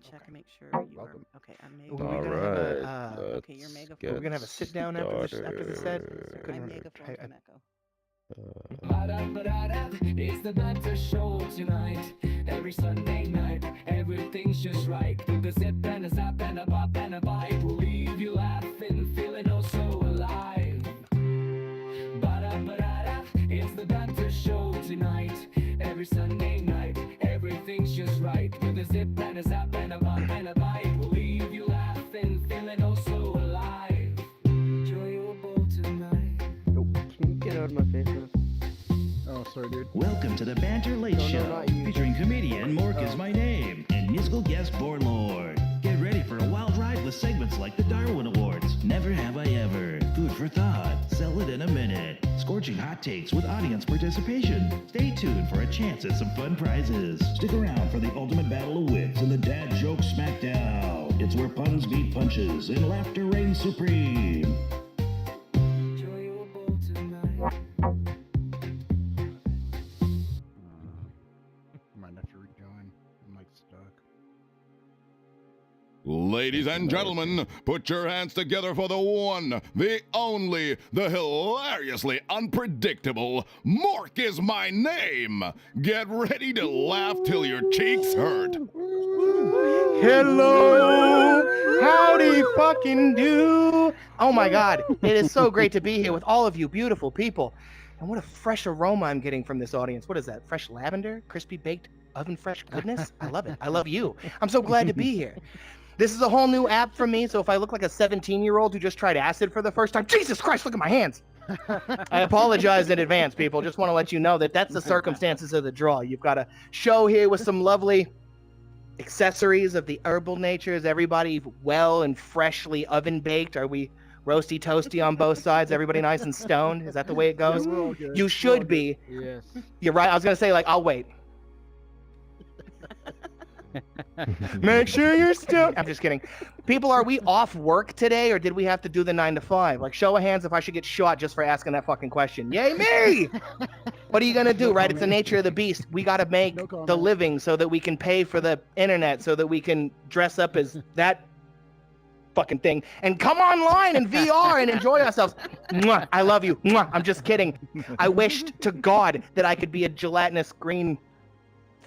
check and make sure you are Welcome. okay. I'm All mega. right, Okay, you're let's mega get We're gonna have a sit down after the set. Sir, Couldn't I'm remember. mega phone from Echo. It's the Banter Show tonight. Every Sunday night, everything's just right. With a zip and a zap and a bop and a vibe, we'll leave you laughing, feeling oh so alive. Ba-da-ba-da-da, it's the Banter Show tonight. Every Sunday night, everything's just right. With a zip and a zap and a bop and a vibe, we'll leave you laughing, feeling oh so alive. Enjoyable tonight. Can you get out of my face, man? Oh, sorry, dude. Welcome to the Banter Late No, Show, not you. featuring comedian Mork Oh. is my name and musical guest Borlord. Get ready for a wild ride with segments like the Darwin Awards, Never Have I Ever, Food for Thought, Sell It in a Minute, scorching hot takes with audience participation. Stay tuned for a chance at some fun prizes. Stick around for the ultimate battle of wits and the dad joke smackdown. It's where puns beat punches and laughter reigns supreme. Enjoyable tonight. Might have to rejoin. I'm like stuck. Ladies and gentlemen, put your hands together for the one, the only, the hilariously unpredictable Mork is my name. Get ready to laugh till your cheeks hurt. Hello! Howdy fucking do! Oh my god, it is so great to be here with all of you beautiful people. And what a fresh aroma I'm getting from this audience. What is that? Fresh lavender? Crispy baked oven fresh goodness? I love it. I love you. I'm so glad to be here. This is a whole new app for me, so if I look like a 17-year-old who just tried acid for the first time, Jesus Christ, look at my hands! I apologize in advance, people. Just want to let you know that that's the circumstances of the draw. You've got a show here with some lovely accessories of the herbal nature. Is everybody well and freshly oven baked? Are we roasty toasty on both sides? Everybody nice and stoned? Is that the way it goes? We're all good. You We're all should good. be. Yes. You're right. I was gonna say like I'll wait. Make sure you're stoned. I'm just kidding. People, are we off work today, or did we have to do the 9 to 5? Like, show of hands if I should get shot just for asking that fucking question. Yay me! What are you gonna do, right? It's the nature of the beast. We gotta make No comment. the living so that we can pay for the internet, so that we can dress up as that fucking thing and come online in VR and enjoy ourselves. Mwah, I love you. Mwah, I'm just kidding. I wished to God that I could be a gelatinous green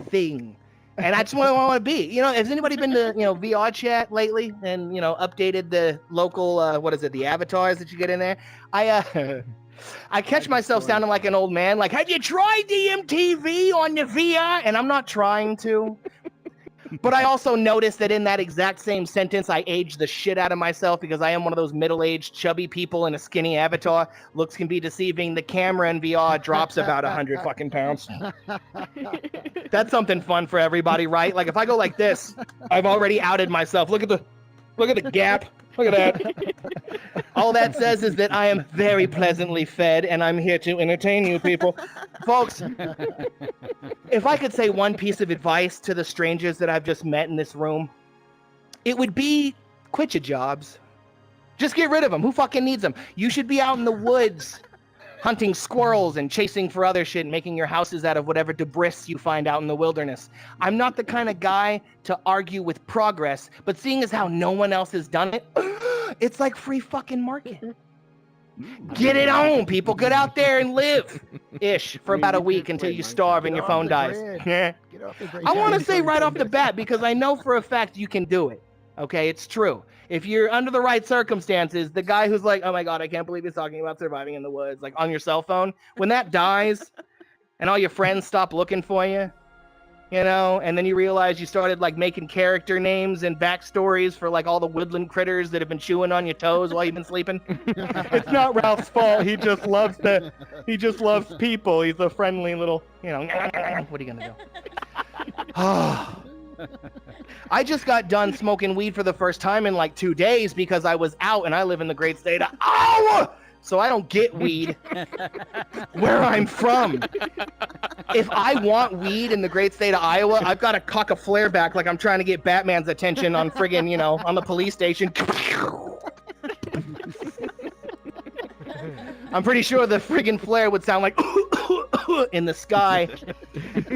thing. And I just want to be. You know, has anybody been to, VR chat lately and, updated the local, the avatars that you get in there? I catch myself sounding like an old man. Like, have you tried DMTV on the VR? And I'm not trying to. But I also noticed that in that exact same sentence, I aged the shit out of myself because I am one of those middle-aged, chubby people in a skinny avatar. Looks can be deceiving. The camera in VR drops about 100 fucking pounds. That's something fun for everybody, right? Like if I go like this, I've already outed myself. Look at the gap. Look at that. All that says is that I am very pleasantly fed, and I'm here to entertain you people. Folks, if I could say one piece of advice to the strangers that I've just met in this room, it would be quit your jobs. Just get rid of them. Who fucking needs them? You should be out in the woods hunting squirrels and chasing for other shit and making your houses out of whatever debris you find out in the wilderness. I'm not the kind of guy to argue with progress, but seeing as how no one else has done it, it's like free fucking market. Get it on, people. Get out there and live. Ish for about a week until you starve and your phone dies. Get off the grid. I want to say right off the bat, because I know for a fact you can do it. Okay, it's true. If you're under the right circumstances, the guy who's like, oh my God, I can't believe he's talking about surviving in the woods, like on your cell phone, when that dies and all your friends stop looking for you, and then you realize you started like making character names and backstories for like all the woodland critters that have been chewing on your toes while you've been sleeping. It's not Ralph's fault. He just loves people. He's a friendly little, what are you gonna do? I just got done smoking weed for the first time in like 2 days because I was out and I live in the great state of Iowa, so I don't get weed where I'm from. If I want weed in the great state of Iowa, I've got to cock a flare back like I'm trying to get Batman's attention on friggin', on the police station. I'm pretty sure the friggin' flare would sound like in the sky.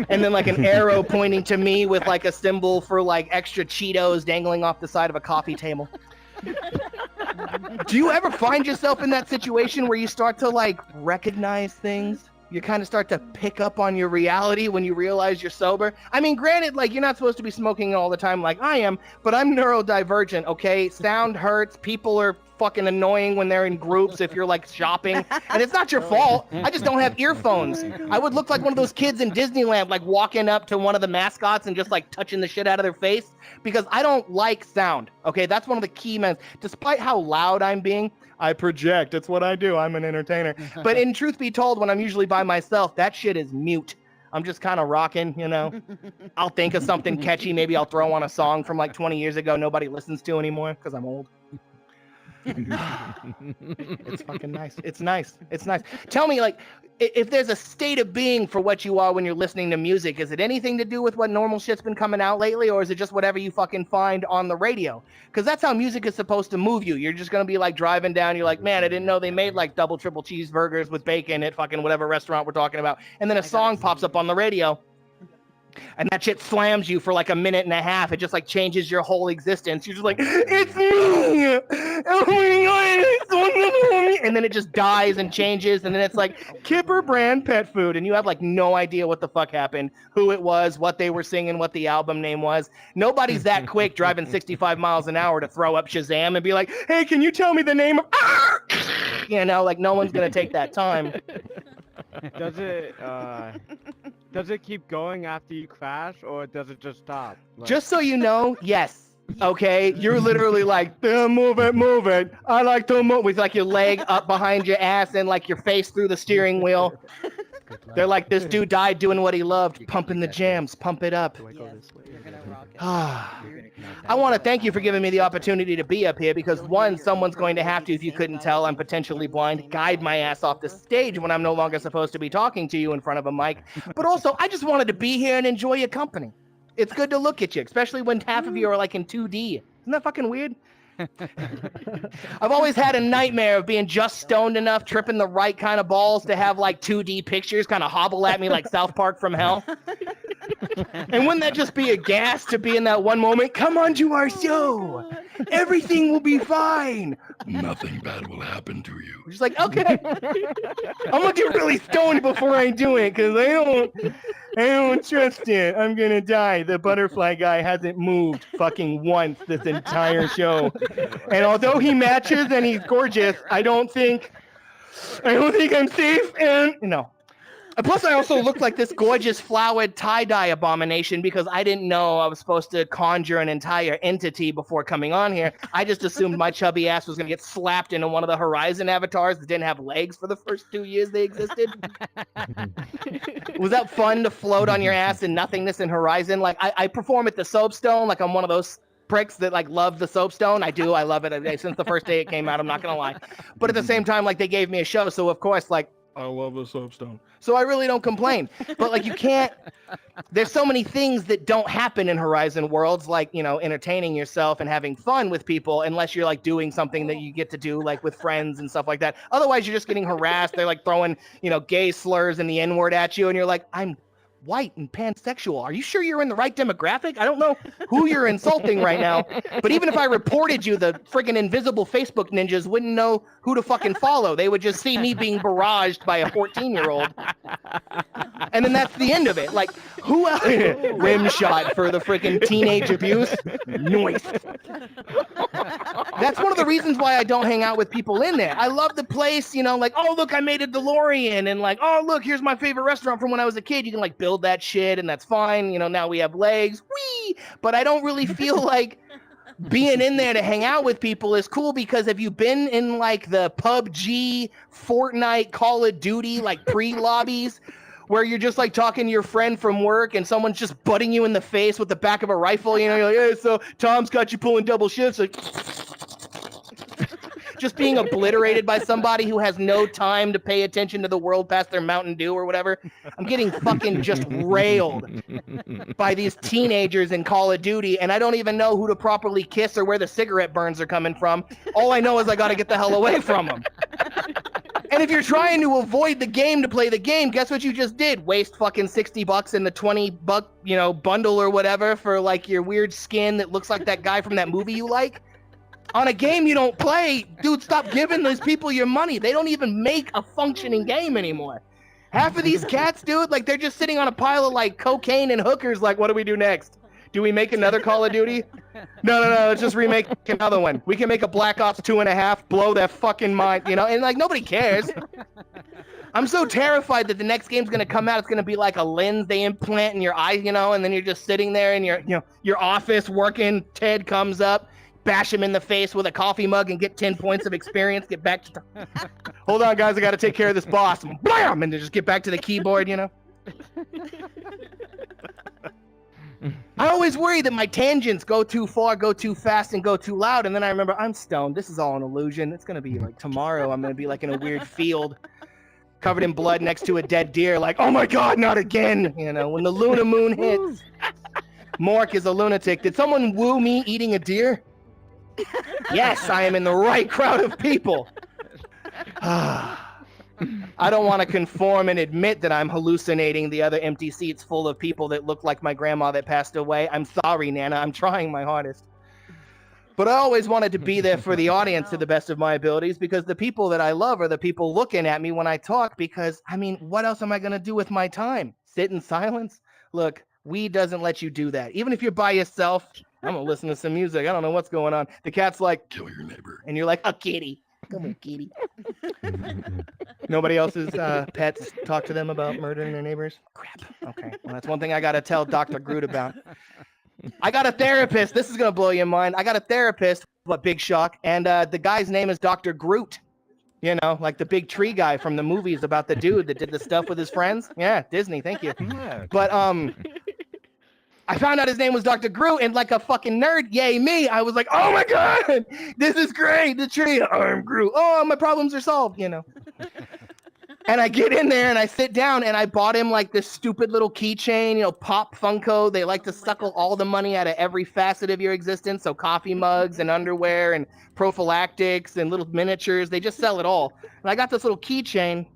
and then like an arrow pointing to me with like a symbol for like extra Cheetos dangling off the side of a coffee table. Do you ever find yourself in that situation where you start to like recognize things? You kind of start to pick up on your reality when you realize you're sober. I mean, granted, like you're not supposed to be smoking all the time like I am, but I'm neurodivergent, okay? Sound hurts. People are fucking annoying when they're in groups if you're like shopping. And it's not your fault. I just don't have earphones. I would look like one of those kids in Disneyland, like walking up to one of the mascots and just like touching the shit out of their face because I don't like sound, okay? That's one of the key men. Despite how loud I'm being, I project. It's what I do. I'm an entertainer. But in truth be told, when I'm usually by myself, that shit is mute. I'm just kind of rocking, you know. I'll think of something catchy. Maybe I'll throw on a song from like 20 years ago nobody listens to anymore because I'm old. It's fucking nice. It's nice. It's nice. Tell me, like, if there's a state of being for what you are when you're listening to music, is it anything to do with what normal shit's been coming out lately, or is it just whatever you fucking find on the radio? Because that's how music is supposed to move you. You're just gonna be like driving down, you're like, man, I didn't know they made like double, triple cheeseburgers with bacon at fucking whatever restaurant we're talking about. And then a song pops up on the radio. And that shit slams you for like a minute and a half. It just like changes your whole existence. You're just like, it's me! Oh my God, it's so. And then it just dies and changes. And then it's like Kipper brand pet food. And you have like no idea what the fuck happened, who it was, what they were singing, what the album name was. Nobody's that quick driving 65 miles an hour to throw up Shazam and be like, hey, can you tell me the name of... You know, like no one's going to take that time. Does it keep going after you crash, or does it just stop? Like... Just so you know, yes. Okay, you're literally like, move it. I like to move with like your leg up behind your ass and like your face through the steering wheel. They're like, this dude died doing what he loved, pumping the jams, pump it up. I want to thank you for giving me the opportunity to be up here because one, someone's going to have to, if you couldn't tell, I'm potentially blind, guide my ass off the stage when I'm no longer supposed to be talking to you in front of a mic. But also, I just wanted to be here and enjoy your company. It's good to look at you, especially when half of you are like in 2D. Isn't that fucking weird? I've always had a nightmare of being just stoned enough, tripping the right kind of balls to have like 2D pictures kind of hobble at me like South Park from hell. And wouldn't that just be a gas to be in that one moment? Come on to our show. Everything will be fine. Nothing bad will happen to you. Just like, okay. I'm gonna get really stoned before I do it because I don't trust it. I'm gonna die. The butterfly guy hasn't moved fucking once this entire show. And although he matches and he's gorgeous, I don't think I'm safe. And no. Plus, I also look like this gorgeous flowered tie-dye abomination because I didn't know I was supposed to conjure an entire entity before coming on here. I just assumed my chubby ass was going to get slapped into one of the Horizon avatars that didn't have legs for the first 2 years they existed. Was that fun to float on your ass in nothingness in Horizon? Like, I perform at the Soapstone, like I'm one of those pricks that like love the Soapstone. I do. I love it. Since the first day it came out, I'm not going to lie. But at the same time, like they gave me a show. So of course, like, I love the Soapstone. So I really don't complain. But like you can't, there's so many things that don't happen in Horizon Worlds, like, you know, entertaining yourself and having fun with people, unless you're like doing something that you get to do like with friends and stuff like that. Otherwise, you're just getting harassed. They're like throwing, you know, gay slurs and the N-word at you. And you're like, I'm white and pansexual. Are you sure you're in the right demographic? I don't know who you're insulting right now. But even if I reported you, the friggin' invisible Facebook ninjas wouldn't know who to fucking follow. They would just see me being barraged by a 14-year-old. And then that's the end of it. Like, who else? Rim shot for the friggin' teenage abuse. Noise. That's one of the reasons why I don't hang out with people in there. I love the place, you know, like, oh, look, I made a DeLorean. And like, oh, look, here's my favorite restaurant from when I was a kid. You can like build that shit and that's fine. You know, now we have legs. Whee! But I don't really feel like being in there to hang out with people is cool because have you been in like the PUBG, Fortnite, Call of Duty, like pre-lobbies where you're just like talking to your friend from work and someone's just butting you in the face with the back of a rifle, you know, you're like, hey, so Tom's got you pulling double shifts, like just being obliterated by somebody who has no time to pay attention to the world past their Mountain Dew or whatever. I'm getting fucking just railed by these teenagers in Call of Duty, and I don't even know who to properly kiss or where the cigarette burns are coming from. All I know is I got to get the hell away from them. And if you're trying to avoid the game to play the game, guess what you just did? Waste fucking $60 in the $20, bundle or whatever for like your weird skin that looks like that guy from that movie you like. On a game you don't play, dude, stop giving those people your money. They don't even make a functioning game anymore. Half of these cats, dude, like they're just sitting on a pile of like cocaine and hookers. Like, what do we do next? Do we make another Call of Duty? No, let's just remake another one. We can make a Black Ops 2.5, blow their fucking mind, and like nobody cares. I'm so terrified that the next game's gonna come out. It's gonna be like a lens they implant in your eye, and then you're just sitting there in your office working. Ted comes up, bash him in the face with a coffee mug and get 10 points of experience. Get back to hold on, guys, I gotta take care of this boss. Blam! And then just get back to the keyboard, I always worry that my tangents go too far, go too fast, and go too loud, and then I remember I'm stoned. This is all an illusion. It's gonna be like tomorrow. I'm gonna be like in a weird field, covered in blood next to a dead deer. Like, oh my God, not again! When the Luna Moon hits. Mork is a lunatic. Did someone woo me eating a deer? Yes, I am in the right crowd of people. I don't want to conform and admit that I'm hallucinating the other empty seats full of people that look like my grandma that passed away. I'm sorry, Nana. I'm trying my hardest. But I always wanted to be there for the audience to the best of my abilities, because the people that I love are the people looking at me when I talk, because, what else am I going to do with my time? Sit in silence? Look, weed doesn't let you do that. Even if you're by yourself, I'm going to listen to some music. I don't know what's going on. The cat's like, kill your neighbor. And you're like, a kitty. Come on, kitty. Nobody else's pets talk to them about murdering their neighbors? Crap. Okay. Well, that's one thing I got to tell Dr. Groot about. I got a therapist. This is going to blow your mind. I got a therapist. What big shock. And the guy's name is Dr. Groot. Like the big tree guy from the movies about the dude that did the stuff with his friends. Yeah, Disney. Thank you. But I found out his name was Dr. Groot, and like a fucking nerd, yay me, I was like, oh my God, this is great, the tree, I'm Groot. Oh, my problems are solved, And I get in there and I sit down and I bought him like this stupid little keychain, Pop Funko. They like to suckle all the money out of every facet of your existence. So coffee mugs and underwear and prophylactics and little miniatures, they just sell it all. And I got this little keychain,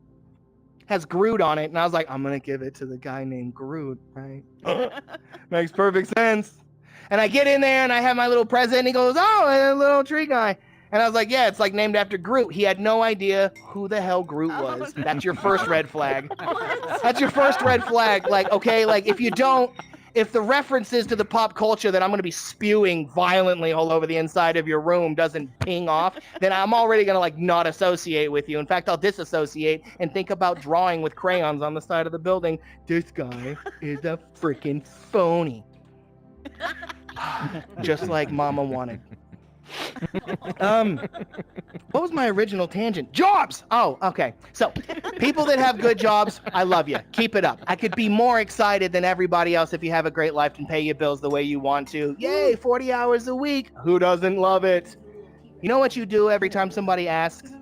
has Groot on it, and I was like, I'm gonna give it to the guy named Groot, right? Makes perfect sense. And I get in there and I have my little present, and he goes, oh, a little tree guy. And I was like, yeah, it's like named after Groot. He had no idea who the hell Groot was. That's your first red flag. That's your first red flag. Like, okay, like if the references to the pop culture that I'm going to be spewing violently all over the inside of your room doesn't ping off, then I'm already going to like not associate with you. In fact, I'll disassociate and think about drawing with crayons on the side of the building. This guy is a freaking phony. Just like Mama wanted. What was my original tangent? Jobs! Oh, okay. So, people that have good jobs, I love you. Keep it up. I could be more excited than everybody else if you have a great life and pay your bills the way you want to. Yay, 40 hours a week. Who doesn't love it? You know what you do every time somebody asks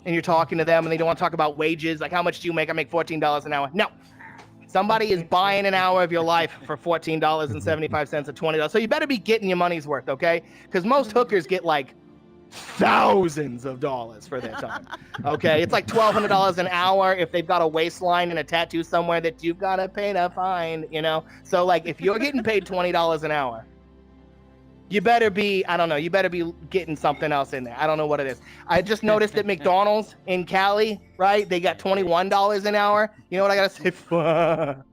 and you're talking to them and they don't want to talk about wages? Like, how much do you make? I make $14 an hour. No. Somebody is buying an hour of your life for $14.75 or $20. So you better be getting your money's worth, okay? Because most hookers get like thousands of dollars for their time, okay? It's like $1,200 an hour if they've got a waistline and a tattoo somewhere that you've got to pay to find, So like if you're getting paid $20 an hour, you better be, you better be getting something else in there. I don't know what it is. I just noticed at McDonald's in Cali, right? They got $21 an hour. You know what I got to say? Fuck.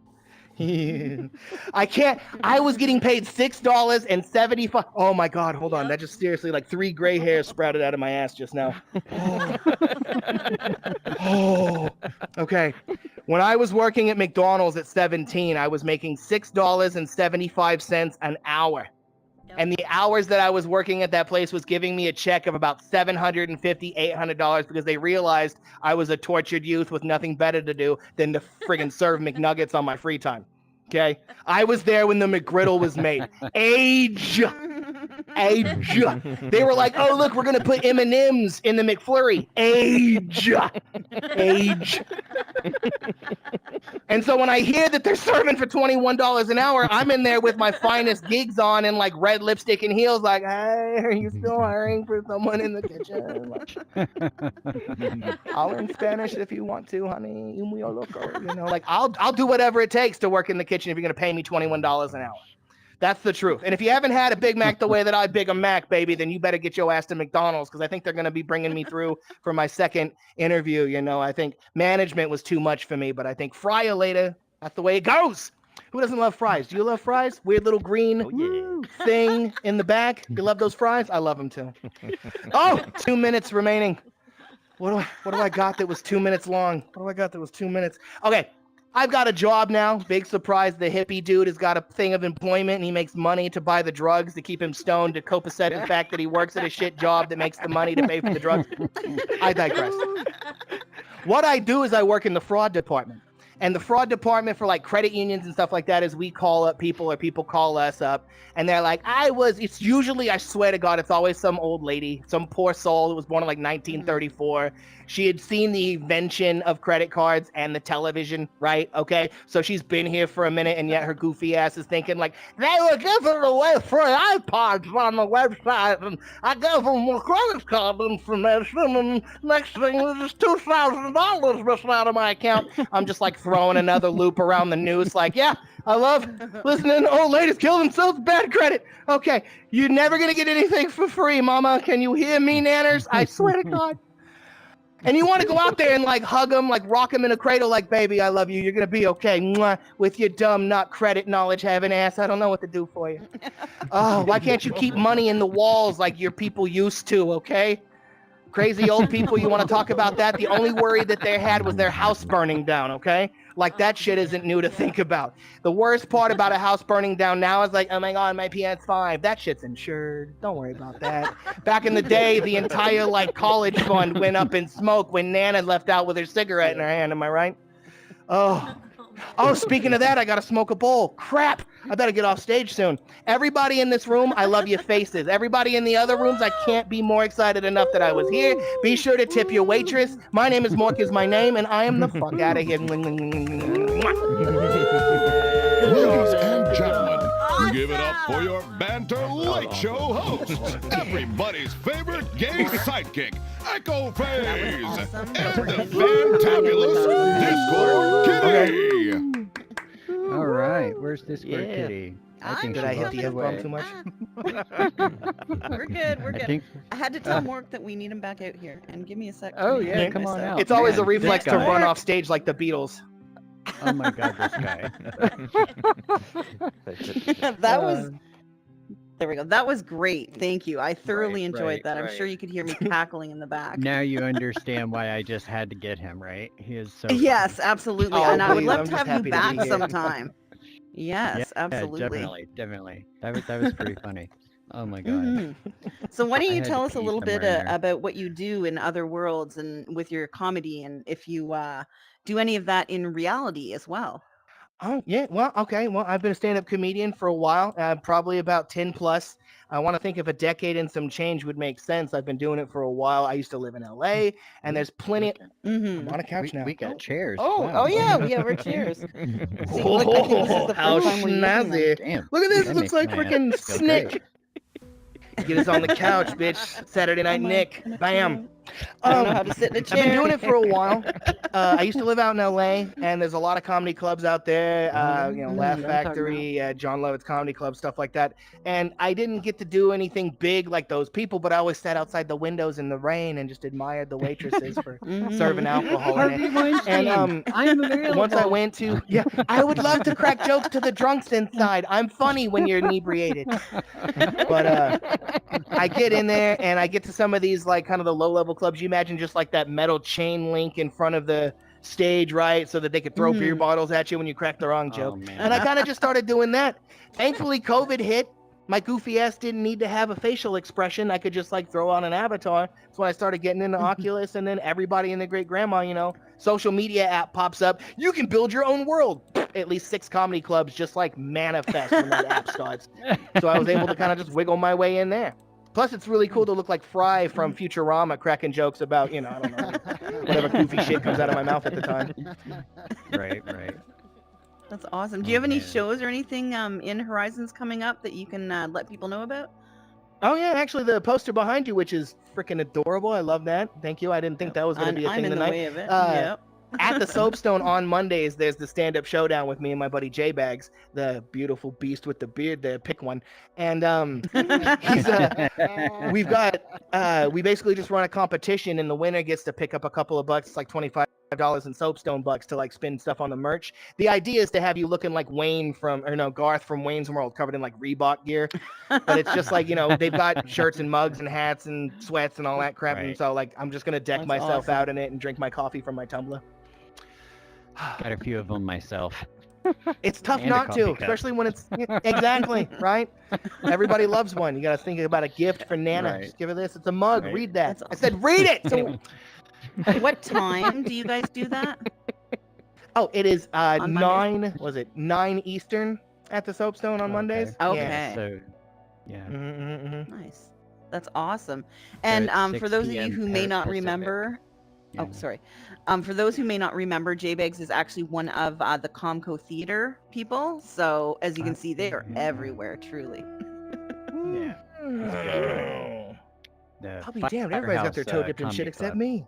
I was getting paid $6.75. Oh my God, hold on. That just seriously, like 3 gray hairs sprouted out of my ass just now. Oh. Okay. When I was working at McDonald's at 17, I was making $6.75 an hour. And the hours that I was working at that place was giving me a check of about $750, $800 because they realized I was a tortured youth with nothing better to do than to friggin' serve McNuggets on my free time. Okay? I was there when the McGriddle was made. Age! Age. They were like, oh, look, we're going to put M&Ms in the McFlurry. Age. Age. And so when I hear that they're serving for $21 an hour, I'm in there with my finest gigs on and like red lipstick and heels like, hey, are you still hiring for someone in the kitchen? I'll learn Spanish if you want to, honey. You know, like I'll do whatever it takes to work in the kitchen if you're going to pay me $21 an hour. That's the truth. And if you haven't had a Big Mac the way that I Big a Mac, baby, then you better get your ass to McDonald's because I think they're going to be bringing me through for my second interview. You know, I think management was too much for me, but I think fryer later, that's the way it goes. Who doesn't love fries? Do you love fries? Weird little green thing in the back. You love those fries? I love them too. Oh, 2 minutes remaining. What do I got that was 2 minutes long? What do I got that was 2 minutes? Okay. I've got a job now. Big surprise. The hippie dude has got a thing of employment and he makes money to buy the drugs to keep him stoned to copacetic the fact that he works at a shit job that makes the money to pay for the drugs. I digress. What I do is I work in the fraud department. And the fraud department for like credit unions and stuff like that is we call up people or people call us up and they're like, it's usually, I swear to God, it's always some old lady, some poor soul that was born in like 1934. She had seen the invention of credit cards and the television, right? Okay. So she's been here for a minute and yet her goofy ass is thinking like, they were giving away free iPods on the website and I gave them my credit card information and next thing there's $2,000 missing out of my account. I'm just like throwing another loop around the news like, yeah, I love listening to old ladies kill themselves, bad credit. Okay, you're never going to get anything for free, mama. Can you hear me, nanners? I swear to God. And you want to go out there and like hug them, like rock them in a cradle like, baby, I love you. You're going to be okay. Mwah. With your dumb, not credit knowledge having ass. I don't know what to do for you. Oh, why can't you keep money in the walls like your people used to, okay? Crazy old people, you want to talk about that? The only worry that they had was their house burning down, okay? Like that shit isn't new to think about. The worst part about a house burning down now is like, oh my God, my PS5. That shit's insured. Don't worry about that. Back in the day, the entire like college fund went up in smoke when Nana left out with her cigarette in her hand. Am I right? Oh, speaking of that, I gotta smoke a bowl. Crap! I better get off stage soon. Everybody in this room, I love your faces. Everybody in the other rooms, I can't be more excited enough that I was here. Be sure to tip your waitress. My name is Mork is my name, and I am the fuck out of here. Ladies and gentlemen, give it up for your Banter Late Show host, everybody's favorite gay sidekick, Echo Phase, awesome. and the fantabulous Discord Kitty. All right, where's Discord Yeah. Kitty? I'm Did I hit the coming. F-bomb too much? We're good. We're I good. think. I had to tell Mork that we need him back out here, and give me a sec. to Oh, introduce yeah, come on myself. out. It's always a Man, reflex this to guy. run off stage like the Beatles. Oh my God, this guy. That was. There we go. That was great. Thank you. I thoroughly enjoyed right, that. I'm right. sure you could hear me cackling in the back. Now you understand why I just had to get him, right? He is so. Yes, absolutely. Oh, and I would please, love I'm to just have you happy to be back here. sometime. Yes, Yeah, absolutely. definitely. That was pretty funny. Oh my God. Mhm. So why don't I you had tell to us a pee little bit somewhere in there. about what you do in other worlds and with your comedy, and if you do any of that in reality as well? Oh, yeah. Well, okay. Well, I've been a stand-up comedian for a while, probably about 10 plus. I want to think if a decade and some change would make sense. I've been doing it for a while. I used to live in LA, and there's plenty. Mm-hmm. I'm on a couch now. We got chairs. Oh, Wow. oh yeah, we're cheers. See, Oh, look, I think this is the how first time we're using them. snazzy. Damn. Look at this. That Looks makes like my freaking ass feel great. Snick. Get us on the couch, bitch. Saturday Night Nick. Bam. I don't know how to sit in a chair. I've been doing it for a while. I used to live out in LA, and there's a lot of comedy clubs out there. Laugh I'm talking Factory, John Lovett's Comedy Club, stuff like that. And I didn't get to do anything big like those people, but I always sat outside the windows in the rain and just admired the waitresses for Mhm. serving alcohol in it. Harvey Weinstein. And I'm available. once I went to, I would love to crack jokes to the drunks inside. I'm funny when you're inebriated. But I get in there and I get to some of these like kind of the low level clubs. You imagine just like that metal chain link in front of the stage, right? So that they could throw beer bottles at you when you crack the wrong joke. Oh, man. And I kind of just started doing that. Thankfully, COVID hit. My goofy ass didn't need to have a facial expression. I could just like throw on an avatar. That's when I started getting into Oculus, and then everybody and their great grandma, social media app pops up. You can build your own world. at least 6 comedy clubs just like manifest when that app starts. So I was able to kind of just wiggle my way in there. Plus, it's really cool to look like Fry from Futurama cracking jokes about, I don't know, whatever goofy shit comes out of my mouth at the time. Right. That's awesome. Do Oh, you have any man. shows or anything in Horizons coming up that you can let people know about? Oh, yeah, actually, the poster behind you, which is freaking adorable. I love that. Thank you. I didn't think that was going to be a I'm thing in the tonight. way of it. Yep. At the Soapstone on Mondays, there's the stand-up showdown with me and my buddy J-Bags, the beautiful beast with the beard there. Pick one. And he's we basically just run a competition, and the winner gets to pick up a couple of bucks. It's like $25 in Soapstone bucks to like spend stuff on the merch. The idea is to have you looking like Garth from Wayne's World, covered in like Reebok gear. But it's just like, they've got shirts and mugs and hats and sweats and all that crap. Right. And so like, I'm just gonna deck That's myself awesome. out in it and drink my coffee from my tumbler. Got a few of them myself. It's tough And a not coffee to, cup. especially when it's exactly right. Everybody loves one. You got to think about a gift for Nana. Right. Just give her this. It's a mug. Right. Read that. That's I said, read it. So, Anyway. What time do you guys do that? it is On Mondays? 9 Eastern at the Soapstone on Mondays. Okay. Yeah. So, yeah. Nice. That's awesome. And it's for 6 those of you p.m. who may not Pacific. remember, Yeah. oh, sorry. For those who may not remember, J-Bags is actually one of the Comco Theater people. So as you can see, they are everywhere, truly. Yeah. Mm. The I'll be damned. Everybody's got their toe Firehouse, dipped in Comedy shit except Club. me.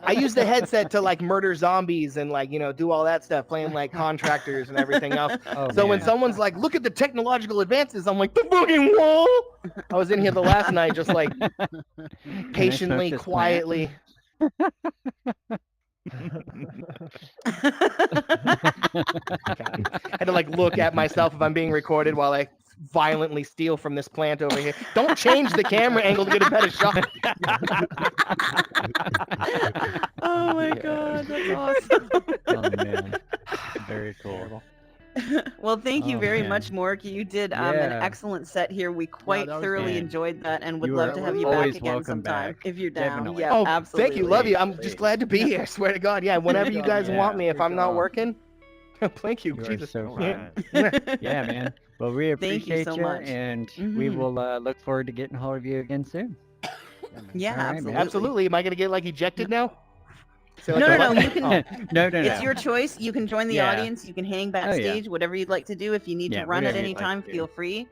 I use the headset to like murder zombies and like, do all that stuff, playing like contractors and everything else. Oh, So when man. someone's like, look at the technological advances, I'm like, the fucking wall. I was in here the last night, just like Can I patiently, smoke this plant? quietly. I had to like look at myself if I'm being recorded while I violently steal from this plant over here. Don't change the camera angle to get a better shot. Oh my god, that's awesome. Oh, man. Very cool. Well, thank you Oh, very man. much, Mork. You did an Yeah. excellent set here. We quite that was thoroughly great. enjoyed that and would You love are to have you back always again welcome sometime back. if you're down. Definitely. Yeah, Oh, absolutely. thank you, love you. I'm Please. just glad to be here. I swear to God, yeah. Whenever you guys Yeah. want me, if I'm not job. working, thank you. You are Jesus. so Yeah. Yeah, man. Well, we you appreciate so you, much. and we Mhm. will look forward to getting hold of you again soon. Yeah, All right, man. absolutely. Absolutely. Am I gonna get like ejected now? Say, like, No, a no, what? no, you can- Oh, no. It's your choice. You can join the Yeah. audience. You can hang backstage. Whatever you'd like to do. If you need Yeah, to run at whatever any you'd like time, to do. feel free.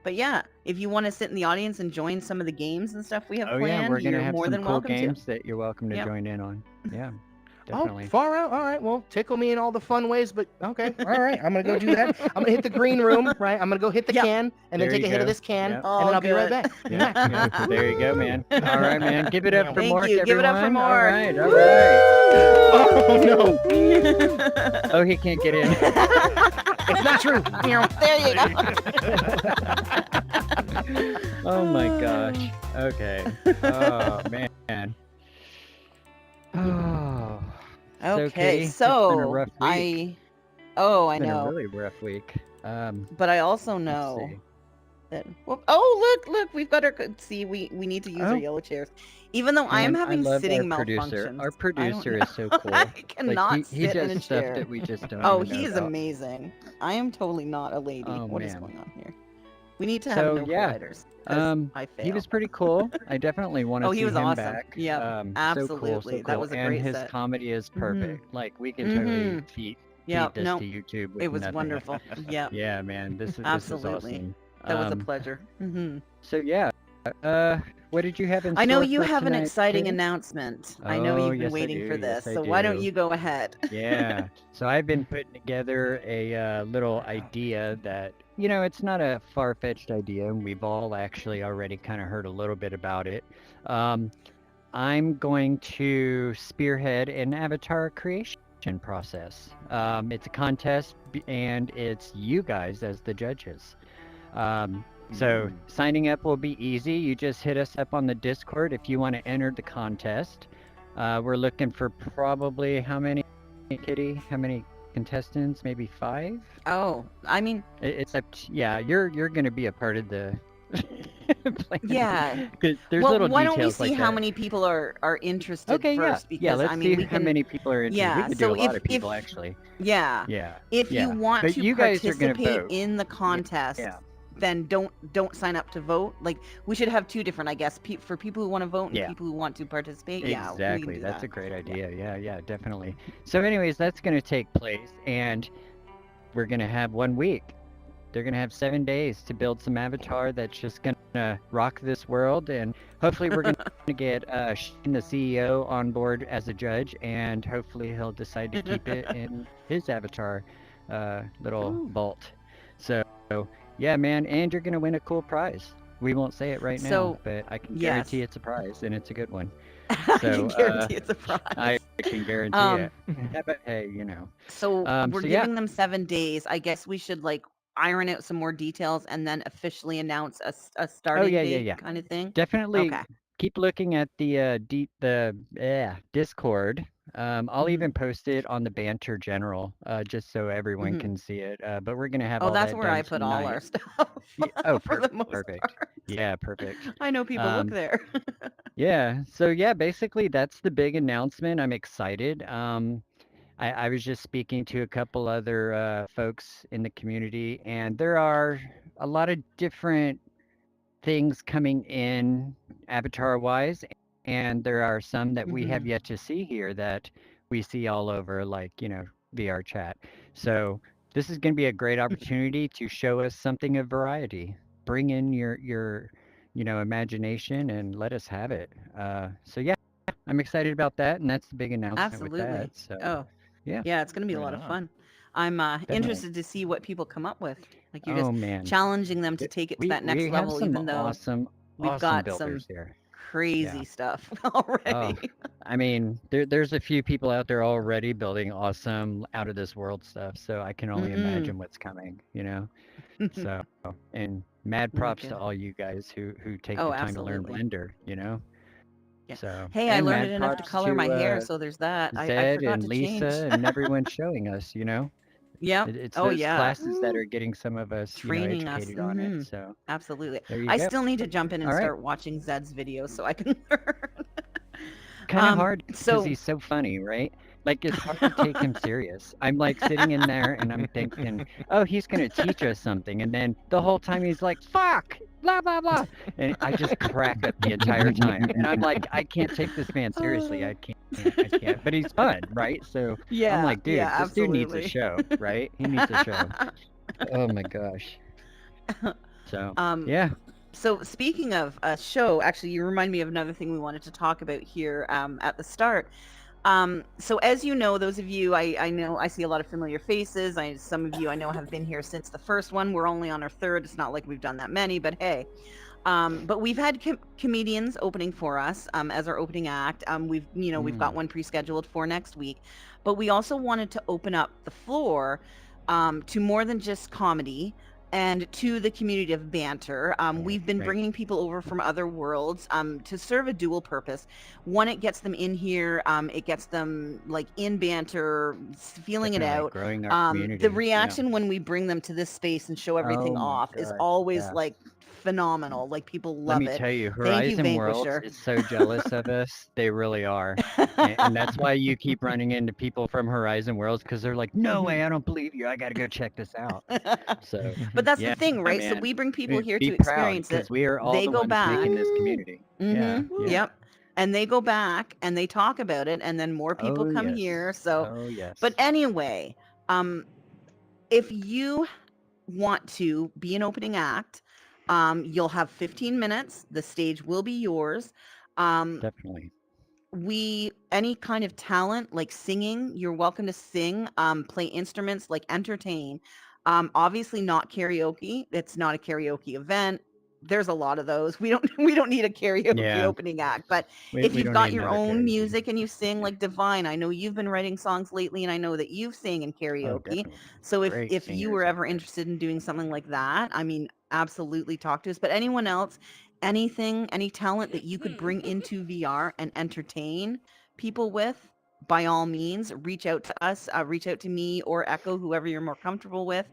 But yeah, if you want to sit in the audience and join some of the games and stuff we have Oh, planned, yeah, we're you're gonna have more some than cool welcome games that you're welcome to Yep. join in on. Yeah, Oh, definitely. far out. All right. Well, tickle me in all the fun ways, but okay. All right. I'm gonna go do that. I'm gonna hit the green room, right? I'm gonna go hit the Yep. can and then There take a you hit of to. this can, Yep. and then I'll be right good. back. Yeah, yeah. There you go, man. All right, man. Give it up for Thank Mark, you. Give it up for everyone. All Mark. right, all right. Oh no, Oh, he can't get in. it's not true. There you go. Oh my gosh. Okay. Oh man. Oh. Okay, Kitty, it's been a so rough week. I It's been a know, really rough week. but I also let's know see. that. Well, oh, look, we've got our. See, we need to use Oh. our yellow chairs, even though I am Man, having love sitting our producer. malfunctions. Our I don't producer know. is so cool. I cannot he sit in a does stuff chair. that we just don't. Oh, even know he is about. amazing. I am totally not a lady. Oh, What is man. going on here? We need to have So, no yeah, providers. 'cause I fail. He was pretty cool. I definitely want to Oh, see he was him awesome. back. Yep, So cool, absolutely. so That cool. was a and great his set. comedy is Mhm. perfect. Like we can totally Mhm. feed Yeah, this no, to YouTube. With it was nothing. wonderful. Yeah, Yeah, man, this is Absolutely. awesome. that was a Um, pleasure. Hmm. So yeah, what did you have in I know store you for have an tonight, exciting Katie? announcement. I know Oh, you've been yes, I waiting do. for this, Yes, I so why don't do. you go ahead? Yeah. So I've been putting together a little idea that, it's not a far-fetched idea, and we've all actually already kind of heard a little bit about it. I'm going to spearhead an avatar creation process. It's a contest, and it's you guys as the judges. So signing up will be easy. You just hit us up on the Discord if you want to enter the contest. We're looking for probably how many, Kitty? How many contestants? Maybe 5? Oh, I mean, It's up to, yeah, you're going to be a part of the Yeah. Because there's Well, little why don't we details see like how that. many people are interested Okay, yeah, first? yeah. Because Let's I mean, see we how can. many people are interested. We Yeah. could do So a lot if of people actually. yeah, Yeah, if you yeah. want But to you guys are gonna participate vote. in the contest, Yeah, then don't sign up to vote. Like we should have two different, I guess, for people who want to vote and yeah. people who want to participate. Yeah, we can Exactly. do That's that. a great Yeah. idea. Yeah, yeah, definitely. So, anyways, that's gonna take place, and we're gonna have 1 week. They're gonna have 7 days to build some avatar that's just gonna rock this world, and hopefully we're gonna get Shane, the CEO, on board as a judge, and hopefully he'll decide to keep it in his avatar little Ooh. vault. So yeah, man, and you're gonna win a cool prize. We won't say it right now, So but I can yes, guarantee it's a prize, and it's a good one. I So can guarantee it's a I prize. can guarantee Um, it. Yeah, but hey, so we're so yeah, giving them 7 days. I guess we should like iron out some more details and then officially announce a oh starting yeah, yeah, date yeah. kind of thing. Definitely Okay. keep looking at the Discord. I'll Hmm. even post it on the Banter General, just so everyone Hmm. can see it. But we're gonna have Oh, all that's that where I done put all our tonight. stuff Oh, for the most perfect. part. Yeah, perfect. I know people look Um, there. yeah. So yeah, basically that's the big announcement. I'm excited. I was just speaking to a couple other folks in the community, and there are a lot of different things coming in avatar wise, and there are some that we have Hmm. yet to see here that we see all over, like, VR chat. So this is going to be a great opportunity to show us something of variety. Bring in your imagination and let us have it. So yeah, I'm excited about that, and that's the big announcement with that. Absolutely. So Oh, yeah, yeah, it's gonna be a Right lot of on. fun. I'm definitely. interested to see what people come up with. Like you're Oh just man, challenging them to take it to we that next we have level, some even though we've awesome got some builders here. Yeah. crazy stuff Oh, already. I mean, there's a few people out there already building awesome out of this world stuff, so I can only Mm-mm. imagine what's coming. So, and mad props to Wicked. all you guys who take Oh, the time to learn absolutely. Blender. Yeah. So, Hey, I and learned it mad enough to props color my to hair, so there's that. I Zed forgot and to change. Lisa and everyone showing us. Yep. It's Oh those yeah. classes that are getting some of us, Training us. educated on it. Hmm. So, Absolutely. there you I go. still need to jump in and All right. start watching Zed's videos so I can learn. Kind of hard because So he's so funny, right? Like, it's hard to take him serious. I'm like sitting in there and I'm thinking, oh, he's going to teach us something. And then the whole time he's like, fuck, blah, blah, blah. And I just crack up the entire time. And I'm like, I can't take this man seriously. I can't. I can't. But he's fun, right? So I'm yeah, like, yeah, dude, this dude needs a absolutely. show, right? He needs a show. Oh my gosh. So, um, yeah. so speaking of a show, actually, you remind me of another thing we wanted to talk about here at the start. So as you know, those of you, I know I see a lot of familiar faces. Some of you I know have been here since the first one. We're only on our third. It's not like we've done that many, but hey. But we've had comedians opening for us as our opening act. We've got one pre-scheduled for next week, but we also wanted to open up the floor to more than just comedy and to the community of banter. We've been Right. bringing people over from other worlds to serve a dual purpose. One, it gets them in here. It gets them like in banter, feeling it Definitely out. growing our community. The Yeah. reaction when we bring them to this space and show everything Oh my off is gosh. always Yeah. like phenomenal. Like people Let love me it. tell you, Thank you, Horizon Worlds Vanquisher. is so jealous of us. They really are. And that's why you keep running into people from Horizon Worlds because they're like, no way, I don't believe you. I got to go check this out. So, But that's the yeah, thing, right? So man. we bring people here Be to proud experience it. because we are all They the go ones back. making this community. Yeah, yeah. Yep. And they go back and they talk about it, and then more people Oh, come yes. here. So, Oh, yes. but anyway, if you want to be an opening act, you'll have 15 minutes. The stage will be yours. Definitely. Any kind of talent like singing, you're welcome to sing, play instruments, like entertain. Obviously not karaoke. It's not a karaoke event. There's a lot of those. We don't need a karaoke Yeah. opening act. But We if you've don't got need your another own karaoke. music and you sing like Divine, I know you've been writing songs lately, and I know that you've sang in Oh, karaoke. definitely. So Great if you were singers out ever there. interested in doing something like that, I mean, absolutely talk to us. But anyone else, anything, any talent that you could bring into VR and entertain people with, by all means, reach out to us, reach out to me or Echo, whoever you're more comfortable with,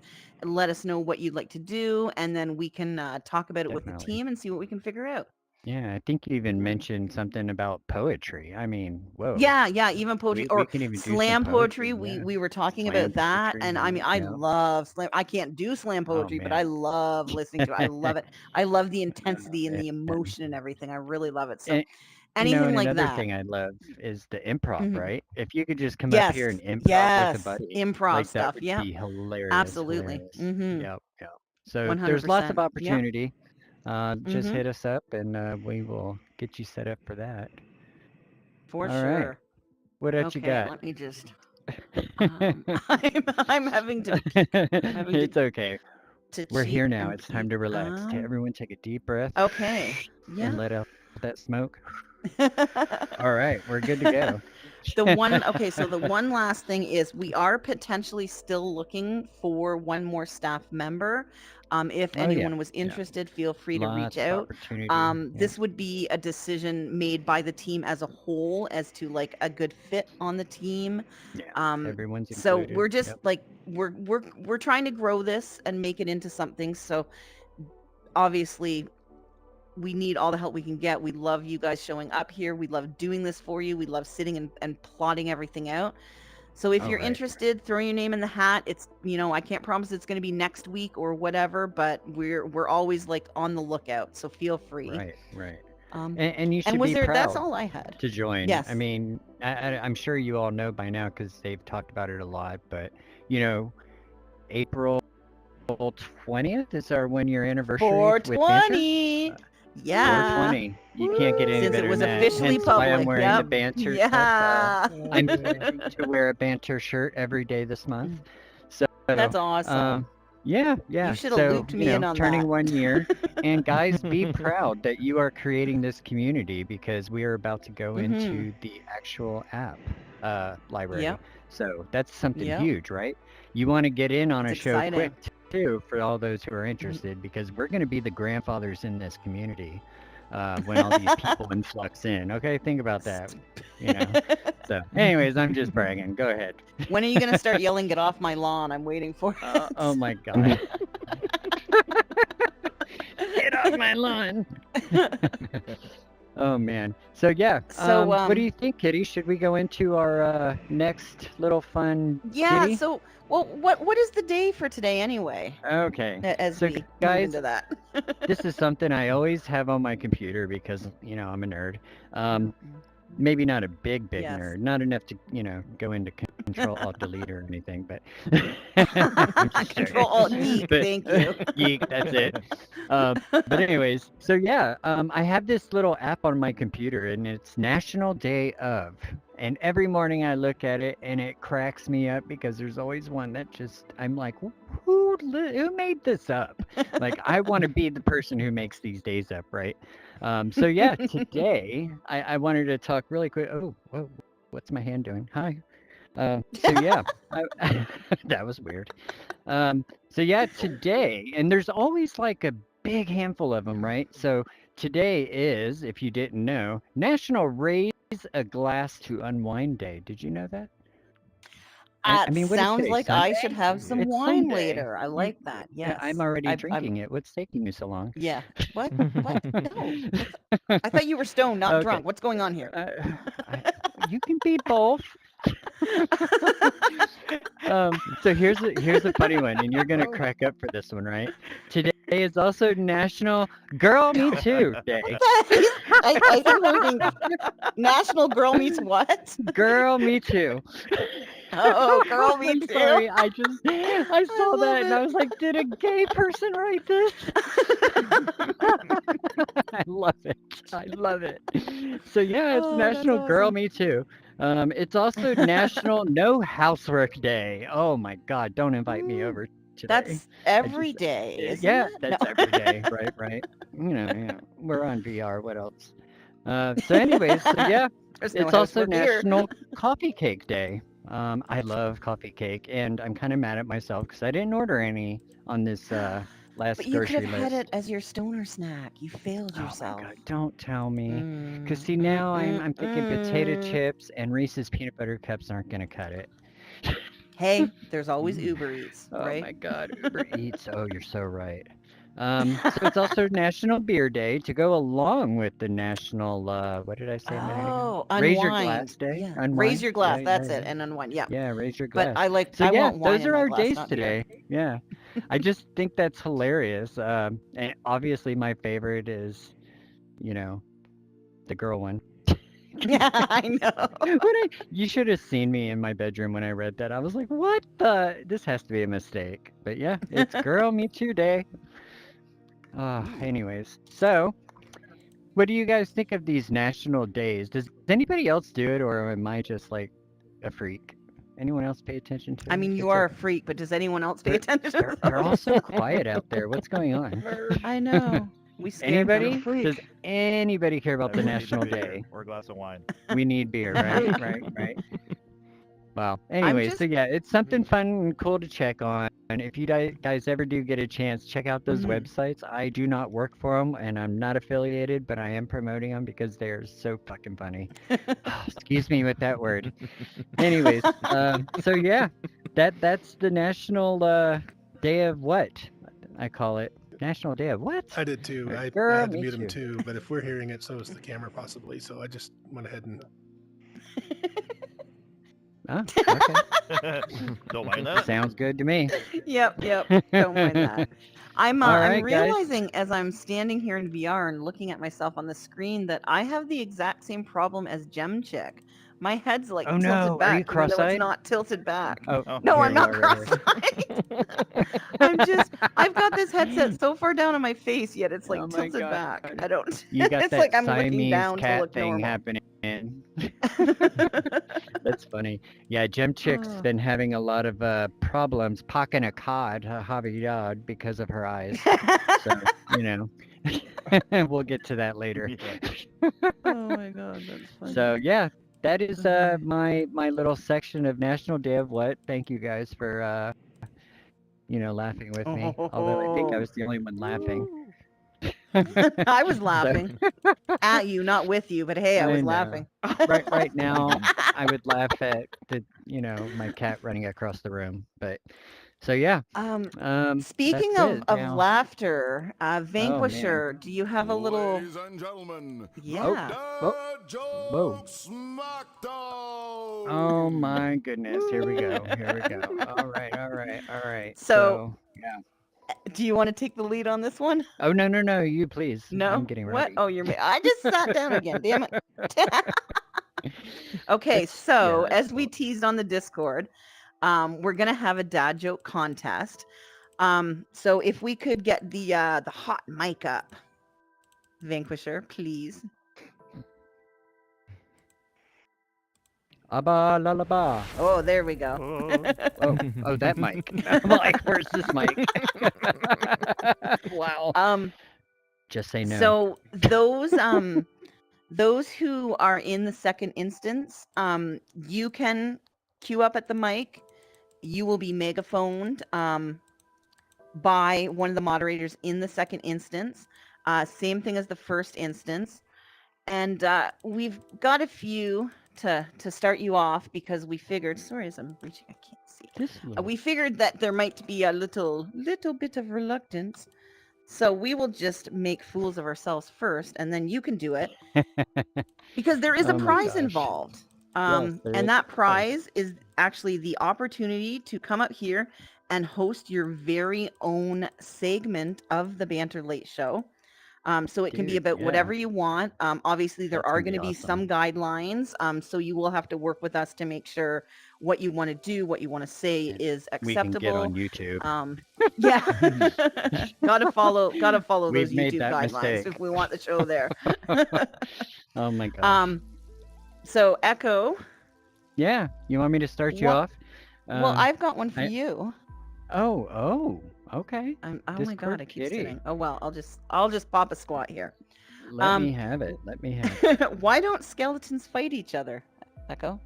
let us know what you'd like to do, and then we can talk about it with the Definitely. team and see what we can figure out. Yeah, I think you even mentioned something about poetry. I mean, whoa. Yeah, even poetry We or can even do some slam poetry. poetry. Yeah. We were talking Slam about that, poetry. and I Yeah. mean, I Yeah. love slam. I can't do slam Oh poetry, but I man. love listening to it. I love it. I love the Oh, intensity and man. the emotion and everything. I really love it. So And anything and like another that. thing I love is the improv, Mhm. right? If you could just come up here Yes, and improv with a yes, buddy, improv like that stuff. would Yeah, be hilarious, absolutely. hilarious. Mm-hmm. Yep, yep. So there's lots of 100%. Yep. opportunity. Just Mm-hmm. hit us up and we will get you set up for that. For All right. sure. What else you Okay, got? let me just. I'm having to It's okay. We're cheat here now. and It's time peek. to relax. Everyone take a deep breath Okay. and Yeah. let out that smoke. All right, we're good to go. Okay, so the one last thing is we are potentially still looking for one more staff member. If Oh yeah, anyone was yeah. interested, feel free to reach Lots of out. opportunity. Yeah. This would be a decision made by the team as a whole as to like a good fit on the team. Yeah. Everyone's So included. we're just Yep. like we're trying to grow this and make it into something. So obviously we need all the help we can get. We love you guys showing up here. We love doing this for you. We love sitting and plotting everything out. So if All you're right. interested, throw your name in the hat. It's, I can't promise it's going to be next week or whatever, but we're always like on the lookout. So feel free. Right, right. Um, And you should and was be there? That's proud all I had. to join. Yes. I mean, I'm sure you all know by now because they've talked about it a lot, but April 20th is our 1 year anniversary with Banter. 420. Yeah. 420. You can't get any Since better it was than that. officially Hence why I'm public. wearing the Yep. Banter Yeah. stuff. I'm planning to wear a Banter shirt every day this month. So That's awesome. yeah. You should have So looped me in on turning that. 1 year, and guys, be proud that you are creating this community because we are about to go into the actual app library. Yep. So that's something Yep. huge, right? You want to get in on It's a show exciting. quick too for all those who are interested because we're going to be the grandfathers in this community when all these people influx in. Okay, think about that. So, anyways, I'm just bragging. Go ahead. When are you gonna start yelling, "Get off my lawn"? I'm waiting for it. Oh my god. Get off my lawn. Oh man. So yeah. So, what do you think, Kitty? Should we go into our next little fun Yeah. ditty? So, well, what is the day for today anyway? Okay. As So we move guys, into that. this is something I always have on my computer because I'm a nerd. Maybe not a big Yes. nerd, not enough to go into Control Alt Delete or anything, but Control Alt Geek. But- Thank you. Geek, that's it. But anyways, so yeah, I have this little app on my computer, and it's National Day of. And every morning I look at it, and it cracks me up because there's always one that I'm like, who made this up? Like, I want to be the person who makes these days up, right? So yeah, today I wanted to talk really quick. Oh, whoa, what's my hand doing? Hi. So yeah, that was weird. So yeah, today, and there's always like a big handful of them, right? So today is, if you didn't know, National Raise a Glass to Unwind Day. Did you know that? I mean, what is sounds today, like I should Sunday? have some It's wine Sunday. later. I like that. Yeah, Yes. I'm already I'm- drinking it. What's taking you so long? Yeah. What? What? No. I thought you were stoned, not Okay. drunk. What's going on here? You can be both. So here's a funny one, and you're gonna crack up for this one, right? Today is also National Girl Me Too Day. I think we're being National Girl Meets what? Girl Me Too. Oh, Girl Me I'm Too. sorry, I saw love that and I it. was like, did a gay person write this? I love it. I love it. So yeah, it's Oh, that's National Girl awesome. Me Too. It's also National No Housework Day. Oh my God, don't invite me over today. That's every just- day, isn't yeah, it? that's No. every day, right. Yeah, we're on VR. What else? So anyways, so yeah, There's no it's also housework here. National Coffee Cake Day. I love coffee cake, and I'm kind of mad at myself because I didn't order any on this last But you could grocery have list. had it as your stoner snack. You failed Oh my yourself. God, don't tell me. Because Mm, see, now I'm thinking potato mm. chips and Reese's peanut butter cups aren't gonna cut it. Hey, there's always Uber Eats, Oh right? my God, Uber Eats. Oh, you're so right. So it's also National Beer Day to go along with the National, what did I say a minute ago? Oh, Raise Your unwind. Glass Day. Yeah. Unwind. Raise your glass. Yeah, That's yeah, it. yeah. And unwind. Yeah. Yeah, raise your But glass. I So yeah, want wine those in are my our glass, days not beer. today. Yeah. I just think that's hilarious. And obviously my favorite is, you know, the girl one. Yeah, I know. You should have seen me in my bedroom when I read that. I was like, what the? This has to be a mistake. But yeah, it's Girl Me Too Day. Anyways, so what do you guys think of these national days? Does anybody else do it, or am I just like a freak? Anyone else pay attention to I it? mean, you It's are a freak, but does anyone else pay They're- attention to they're all those? so quiet out there. What's going on? I know. We scared them. Anybody? Does anybody care about the Everyone needs national beer day? or a glass of wine. We need beer, right? Right. Wow. Anyway, so just- yeah, it's something fun and cool to check on. And if you guys ever do get a chance, check out those websites. I do not work for them, and I'm not affiliated, but I am promoting them because they're so fucking funny. Excuse me with that word. Anyways, so yeah, that's the National Day of what? I call it National Day of what? I did too. Right. I Girl, had to me mute him too. too, but if we're hearing it, so is the camera possibly. So I just went ahead and Oh, okay. Don't mind that. Sounds good to me. Yep. Don't mind that. I'm All I'm right, guys. realizing as I'm standing here in VR and looking at myself on the screen that I have the exact same problem as Gem Chick. My head's like Oh, tilted no. Are you back, even though cross-eyed? it's not tilted back. Oh, No, here I'm you not are right here. cross-eyed. I've got this headset so far down on my face, yet it's like Oh my tilted God. back. I don't. You got it's that like I'm looking Siamese down to cat look thing normal. happening. That's funny. Yeah, Gem Chick's Oh. been having a lot of problems pocking a cod, Javier, because of her eyes. So, you know, we'll get to that later. Oh my God, that's funny. So yeah, that is my little section of National Day of What. Thank you guys for laughing with me. Although I think I was the only one laughing. I was laughing at you, not with you, but hey, I was know. laughing. Right now, I would laugh at my cat running across the room. But so yeah. Speaking that's of it now. laughter, Vanquisher, do you have a little? Ladies and gentlemen, Yeah. Dad Joke Whoa. Smackdown! Oh my goodness! Here we go. All right. So- yeah. Do you want to take the lead on this one? Oh no! You please. No. I'm getting What? ready. Oh, I just sat down again. Damn it. Okay, so Yeah, as we teased on the Discord, we're gonna have a dad joke contest. So if we could get the hot mic up, Vanquisher, please. Abba la la ba. Oh, there we go. Oh, that mic. I'm like, where's this mic? Wow. Just say no. So those who are in the second instance, you can queue up at the mic. You will be megaphoned by one of the moderators in the second instance. Same thing as the first instance. And we've got a few to start you off because we figured, sorry, as I'm reaching, I can't see. This little- We figured that there might be a little bit of reluctance. So we will just make fools of ourselves first, and then you can do it. Because there is a Oh my prize gosh. involved. Yes, there is And that a prize. prize is actually the opportunity to come up here and host your very own segment of the Banter Late Show. So it can be Dude, about yeah. whatever you want. Obviously, there That's are gonna going to be be some guidelines. So you will have to work with us to make sure what you want to do, what you want to say is We can acceptable. get on YouTube. Yeah, gotta follow We've those made YouTube that guidelines mistake. if we want the show there. Oh my gosh. So Echo, Yeah. You want me to start you Well- off? well, I've got one for I- you. Oh. Okay. Oh my Discord God, I keep kitty. sitting. Oh well, I'll just pop a squat here. Let me have it. Why don't skeletons fight each other, Echo?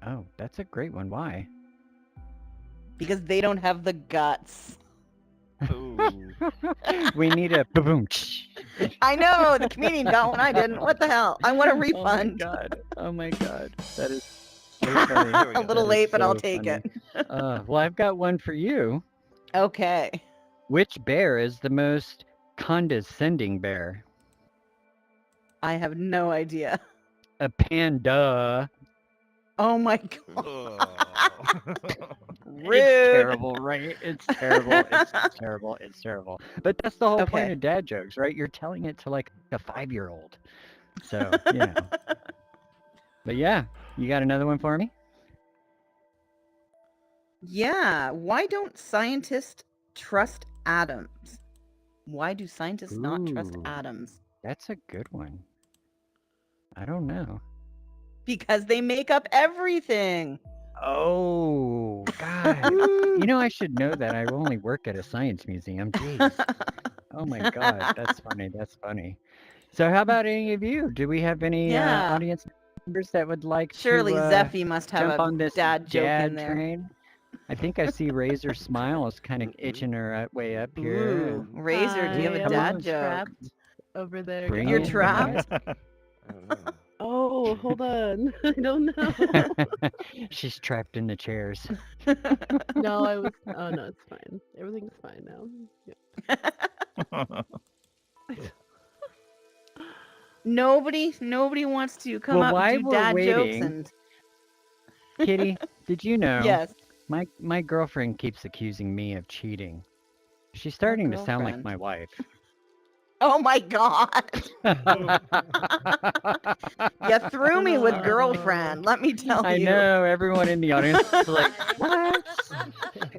Oh, that's a great one. Why? Because they don't have the guts. Ooh. We need a boom. I know the comedian got one. I didn't. What the hell? I want a refund. Oh my god. That is so funny. There we A go. little That is late, but I'll so take funny. it. Well, I've got one for you. Okay. Which bear is the most condescending bear? I have no idea. A panda. Oh my god. It's Rude. terrible, right? It's terrible. It's terrible. It's terrible. But that's the whole point Okay. of dad jokes, right? You're telling it to like a 5-year-old. So, you know. But yeah, you got another one for me? Yeah. Why don't scientists trust atoms? Why do scientists not trust Ooh. atoms? That's a good one. I don't know. Because they make up everything. Oh, God. You know, I should know that. I only work at a science museum. Jeez. Oh my God. That's funny. That's funny. So how about any of you? Do we have any Yeah. audience members that would like Surely to Zeffy must have jump a on this dad joke in there. train? I think I see Razor smile is kind of itching her way up here. Ooh, Razor, do you have a Come dad on. joke? Trapped over there. Bring You're it, bring trapped? Oh, hold on. I don't know. it. She's trapped in the chairs. No, I was. Oh no, it's fine. Everything's fine now. Yeah. Nobody wants to come Well, up while and do we're dad jokes waiting- and Kitty, did you know? yes. My girlfriend keeps accusing me of cheating. She's starting to sound like girlfriend? my wife. Oh my god. You threw me with girlfriend, let me tell I you. know, everyone in the audience is like, what?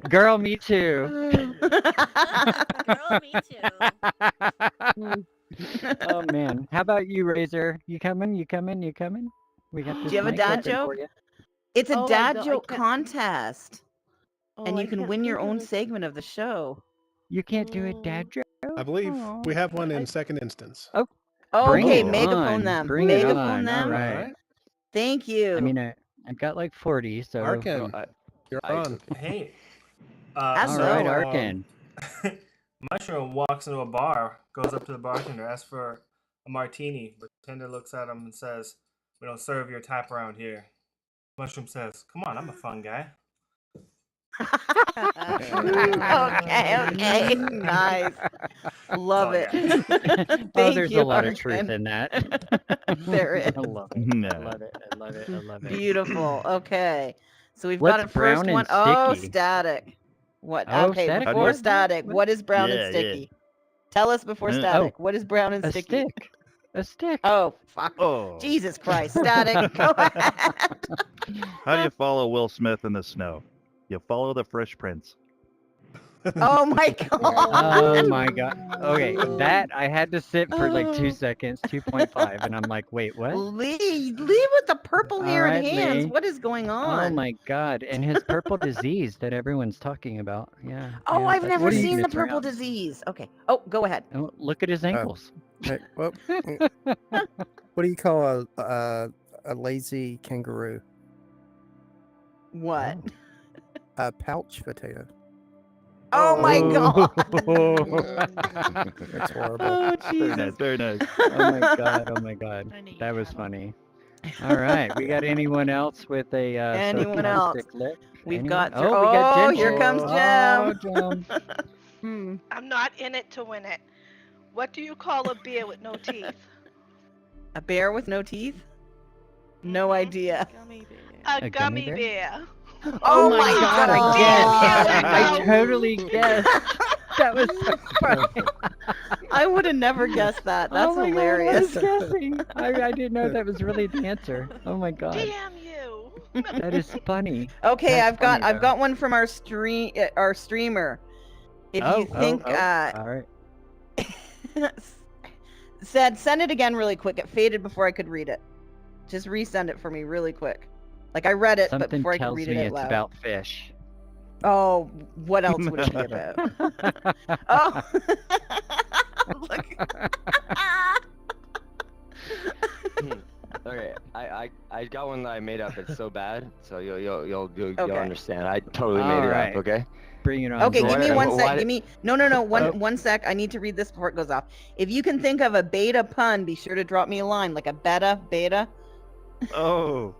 Girl, me too. Girl, me too. Oh man. How about you, Razor? You coming? You coming? You coming? We got this Do you have a mic dad open for joke? you. It's a Oh, I dad don't- I joke can't- contest. And Oh, you I can can't win your think own of it. segment of the show. You can't do a dad joke? I believe Aw. we have one in second instance. Oh, Bring okay, it megaphone on. them. Bring it Megaphone on. them. All right. Alright. Thank you. I mean, I've got like 40, so. Arkin, you're on. Hey. That's All so- right, Arkin. Mushroom walks into a bar, goes up to the bartender, asks for a martini. Bartender looks at him and says, "We don't serve your type around here." Mushroom says, "Come on, I'm a fun guy." okay, nice. Love it. Oh, Thank there's you, a lot of truth Arkin. in that. There is. I love it. No. I love it. I love it. I love it. Beautiful. Okay. So we've What's got a first brown one. and Oh, sticky? static. What? Oh, Okay, static, before what? static, what is brown Yeah, and yeah. sticky? Tell us before Oh. static. What is brown and A sticky? stick. A stick. Oh, fuck. Oh. Jesus Christ. Static. Go ahead. How do you follow Will Smith in the snow? You follow the Fresh Prince. Oh my god. Oh my god. Okay, that I had to sit for like 2 seconds, 2.5, and I'm like, wait, what? Lee with the purple hair and Alright, hands. Lee. What is going on? Oh my god. And his purple disease that everyone's talking about. Yeah. Oh, yeah, I've that's never what seen the gets purple around. disease. Okay. Oh, go ahead. Oh, look at his ankles. Hey, well, what do you call a lazy kangaroo? What? A pouch potato. Oh my god. That's horrible. Oh Very Jesus. nice. Very nice. Oh my god. Oh my god. I knew you That was had one. funny. All right. We got anyone else with a Anyone else? sarcastic lip? We've Anyone? got Oh, we got oh, Jen. here comes Jem. Oh, Jem. I'm not in it to win it. What do you call a beer with no teeth? A bear with no teeth? No idea. A A gummy gummy bear? bear. Oh my god. I guessed. I Damn. totally guessed. That was so funny. I would have never guessed that. That's Oh my hilarious. God, I was guessing. I didn't know that was really the answer. Oh my god. Damn you. That is funny. Okay, That's funny, I've though. got one from our streamer. If you think all right. send it again really quick. It faded before I could read it. Just resend it for me really quick. Like I read it, but Something before I could tells read me it out it's loud. about fish. Oh, what else would it be about? Oh. Look. Okay, I got one that I made up. It's so bad, so you'll Okay. understand. I totally made All it right. up. Okay. Bring it on. Okay, So give me what- one what- sec. what- Give me no, one sec. I need to read this before it goes off. If you can think of a beta pun, be sure to drop me a line, like a beta. Oh.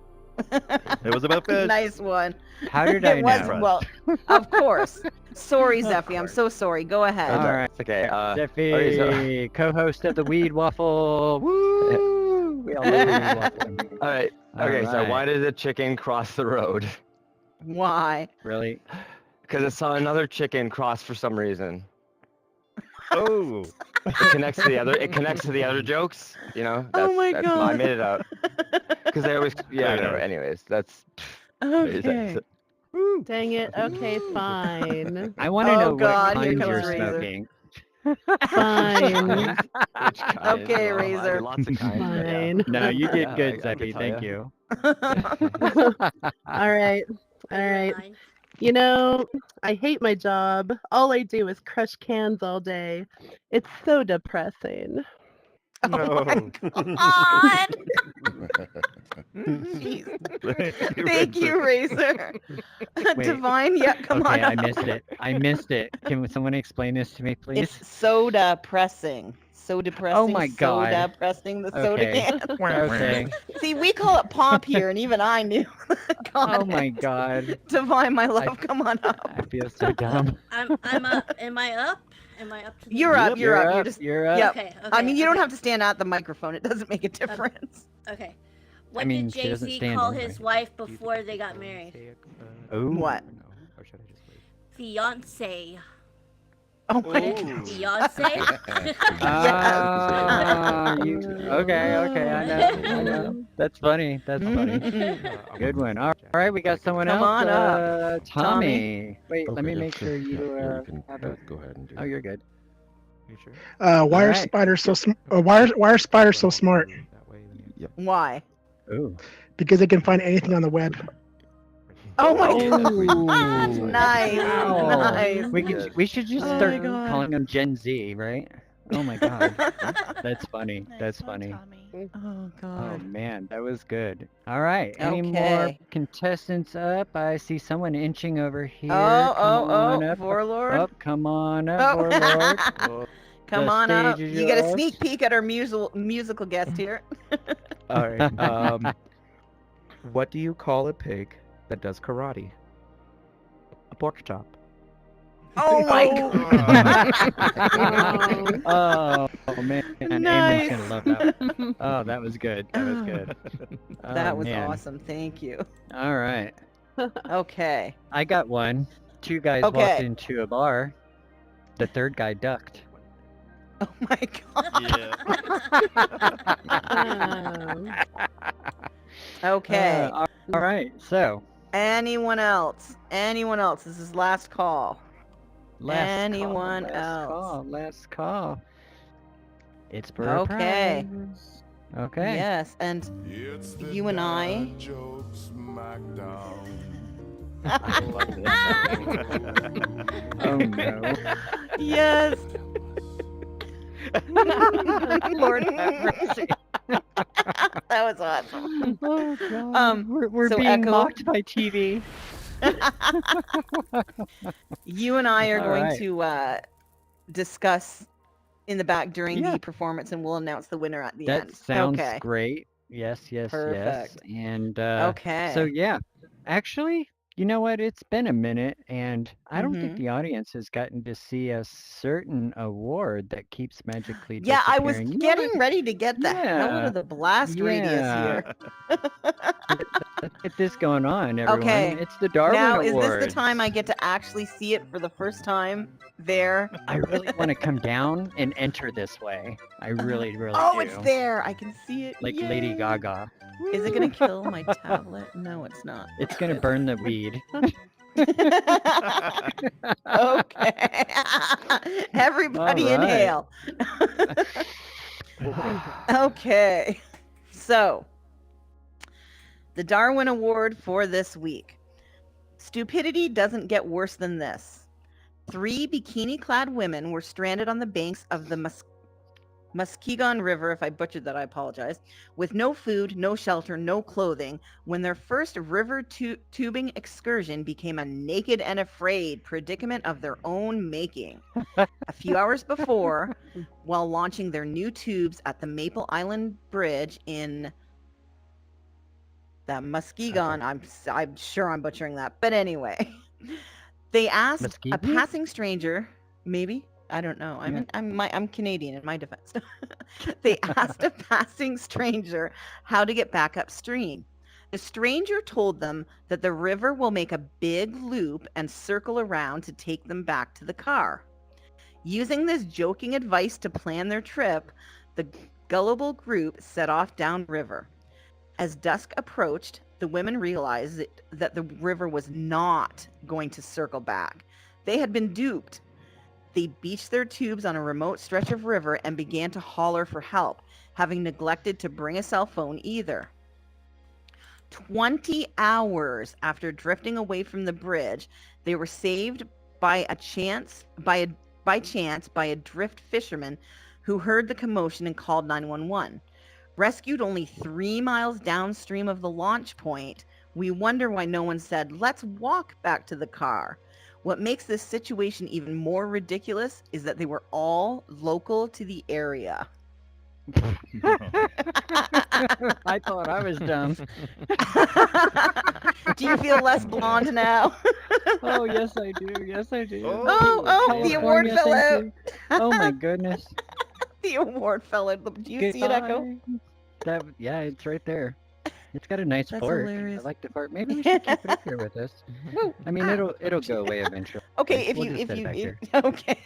It was about fish. Nice one. How did I It was, know? well, of course. Sorry, Zeffy. I'm so sorry. Go ahead. All right. It's okay. Jeffy, okay, co-host of the Weed Waffle. Woo! We all love the Weed Waffle. All right. All Okay. So right. why did the chicken cross the road? Why? Really? Because it saw another chicken cross for some reason. Oh. It connects to the other. It connects to the other jokes. You know. Oh my I God. made it up. Because they always. Yeah. Fair No, enough. anyways, that's. Okay. Dang it. Okay, fine. I want to Oh, know God, what here kind comes you're Razor. smoking. Fine. Which kind? Okay, Well, I did Razor. lots of kinds. but yeah. Fine. No, you did Yeah, good, I could Zeffy. tell Thank ya. you. All right. All right. You know, I hate my job. All I do is crush cans all day. It's so depressing. Oh my No. God. Jeez. Thank you, Razor. Wait. Divine, yeah, come Okay, on. I missed it. I missed it. Can someone explain this to me, please? It's soda pressing. So depressing. my God. Soda pressing the soda Okay. can. Okay. See, we call it pop here, and even I knew. God, Oh my God. Divine, my love, come on up. I feel so dumb. I'm up. Am I up? Am I up to the You're up. You're up. You're up. just. You're up. Yep. Okay, I mean, you don't okay. have to stand at the microphone. It doesn't make a difference. Okay. What mean, did she doesn't Jay-Z stand call on the his wife before they got married? Oh. What? Or should I just wait? Fiance. Oh my God. Fiance? Ah, okay, I know. That's funny. That's funny. Good one. All right, we got someone Come else. on up, Tommy. Wait, let Okay, me yeah, make sure you have a... go ahead and do Oh, you're good. You sure? Why are Alright. spiders so why are spiders so smart? Why? Ooh. Because they can find anything on the web. Oh my Ooh. God. Nice. Wow. Nice. We should just Oh my start God. calling them Gen Z, right? Oh my God. That's funny. That's funny. Oh Oh God. man, that was good. All right, any more Okay. contestants up? I see someone inching over here. Oh, Come on oh, up. Warlord. Up, come on up, Oh. Warlord. Oh, Come the on up. stage is You get a yours. sneak peek at our musical guest here. All right. What do you call a pig that does karate? A pork chop. Oh my God. Oh man, Nice. Eamon's gonna love that one. Oh, that was good. That was good. That Oh, was man. awesome. Thank you. All right, Okay. I got one. Two guys walked Okay. into a bar. The third guy ducked. Oh my God. Okay. All right. So Anyone else? Anyone else? This is last call. Anyone else? Last call. It's for Okay. a prize. Okay. Yes, and you and I. Oh no. Yes. Lord have mercy. That was awesome. Oh god. We're so being Echo, mocked by TV. you and I are All going right. to discuss in the back during Yeah. the performance, and we'll announce the winner at the That end. sounds Okay. great. Yes, yes, yes. Perfect. And Okay. so yeah, actually, you know what? It's been a minute, and I don't think Mhm. the audience has gotten to see a certain award that keeps magically Yeah, I was disappearing. You know getting ready to get the hell out Yeah. of the blast radius Yeah. here. Let's get this going on, everyone. Okay. It's the Darwin Now, is Awards. this the time I get to actually see it for the first time there? I really want to come down and enter this way. I really, really Oh, do. it's there. I can see it. Like Lady Yay. Gaga. Is it going to kill my tablet? No, it's not. It's gonna burn the weed. Okay. Everybody All right. inhale. Okay. So, the Darwin Award for this week. Stupidity doesn't get worse than this. 3 bikini-clad women were stranded on the banks of the Muskegon River, if I butchered that, I apologize, with no food, no shelter, no clothing, when their first river tubing excursion became a naked and afraid predicament of their own making. A few hours before, while launching their new tubes at the Maple Island Bridge in That Muskegon. I'm sure I'm butchering that, but anyway, they asked a Muskegon? passing stranger, maybe. I don't know. I'm Canadian in my defense. They asked a passing stranger how to get back upstream. The stranger told them that the river will make a big loop and circle around to take them back to the car. Using this joking advice to plan their trip, the gullible group set off downriver. As dusk approached, the women realized that the river was not going to circle back. They had been duped. They beached their tubes on a remote stretch of river and began to holler for help, having neglected to bring a cell phone either. 20 hours after drifting away from the bridge, they were saved by chance by a drift fisherman who heard the commotion and called 911. Rescued only 3 miles downstream of the launch point, we wonder why no one said, "Let's walk back to the car." What makes this situation even more ridiculous is that they were all local to the area. I thought I was dumb. Do you feel less blonde now? Oh, yes, I do. Yes, I do. The award California, fell thank out. you. Oh, my goodness. The award fell out. Do you see it, Echo? Yeah, it's right there. It's got a nice That's fart. hilarious. I like the fart. Maybe we should keep it up here with us. I mean, it'll go away eventually. Okay, We'll just set it back here. okay.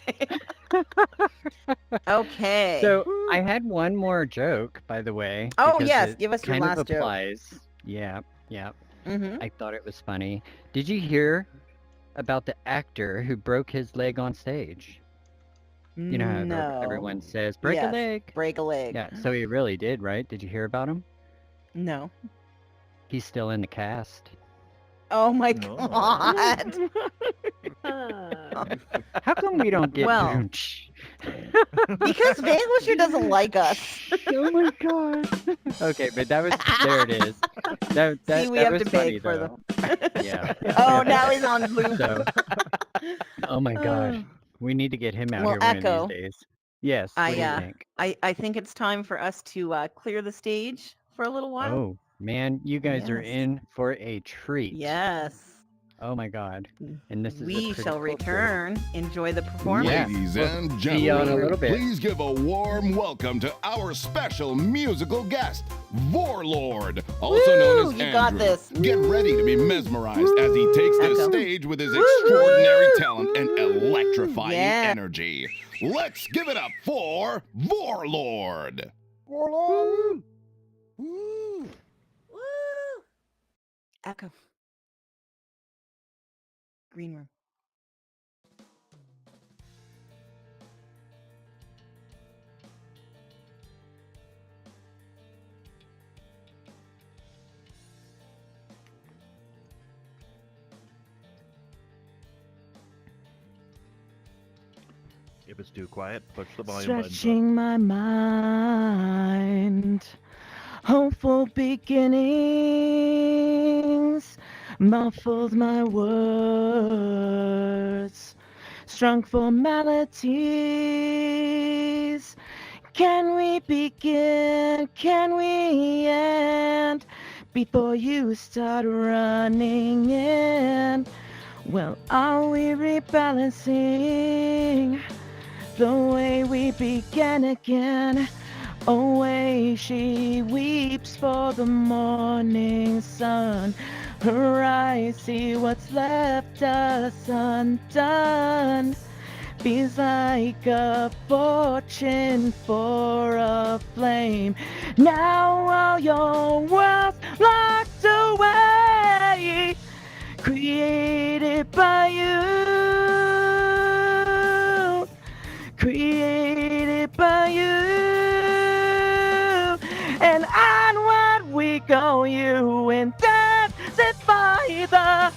Okay. So I had one more joke, by the way. Oh, because yes, it give us your kind last of joke. applies. Yeah. Mhm. I thought it was funny. Did you hear about the actor who broke his leg on stage? You know how No. everyone says, break Yes, a leg. break a leg. Yeah, so he really did, right? Did you hear about him? No. He's still in the cast. Oh my god. How come we don't get Well, Boonch? because Vanquisher doesn't like us. Oh my god. Okay, but that was there it is. That See, we that have was to funny beg for though. them. Yeah. Oh, now he's on loop. So, oh my gosh. We need to get him out Well, here one Echo, of these days. Yes. What do you think? I think it's time for us to clear the stage for a little while. Oh man, you guys are Yes. in for a treat. Yes. Oh my god. And this is a We pretty shall cool return. Enjoy the performance. Ladies and see you in a gentlemen, little bit. please give a warm welcome to our special musical guest, Warlord, also Woo, known as you Andrew. got this. Get ready to be mesmerized as he takes the Echo. stage with his extraordinary talent and electrifying Yeah. energy. Let's give it up for Warlord. Warlord. Woo. Echo. Green room. If it's too quiet, push the volume button. Stretching my mind, hopeful beginnings, muffled my words, strung formalities. Can we begin? Can we end before you start running in? Well, are we rebalancing the way we began again? Away she weeps for the morning sun. Her eyes see what's left us undone. Feels like a fortune for a flame. Now all your world's locked away, created by you, created by you. And onward we go, you and that's it by the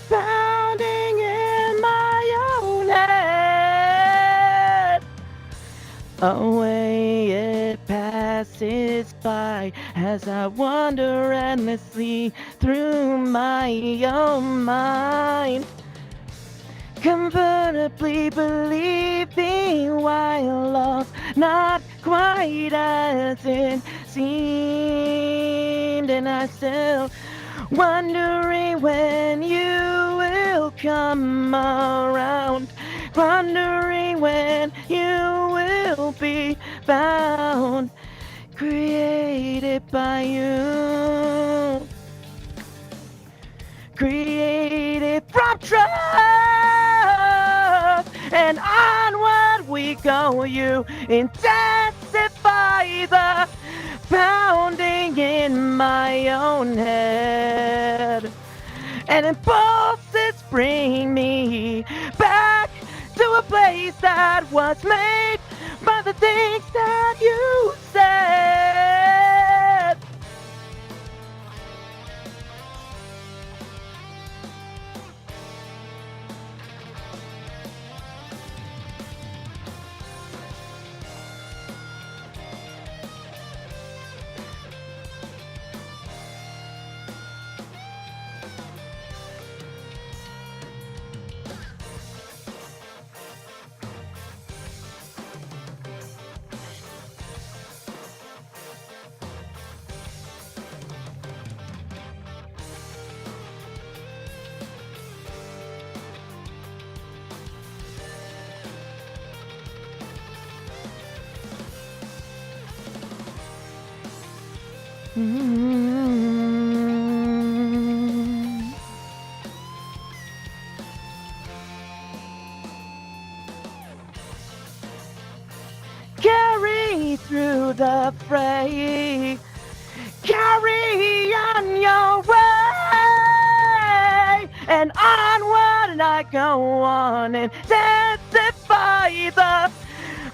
pounding in my own head. Away it passes by as I wander endlessly through my own mind, comfortably believing while all's not quite as it seemed, and I still wondering when you will come around, wondering when you will be found, created by you, created from trust, and onward we go. You intensify the pounding in my own head, and impulses bring me back to a place that was made by the things that you said. Carry through the fray, carry on your way, and onward I go on and intensify the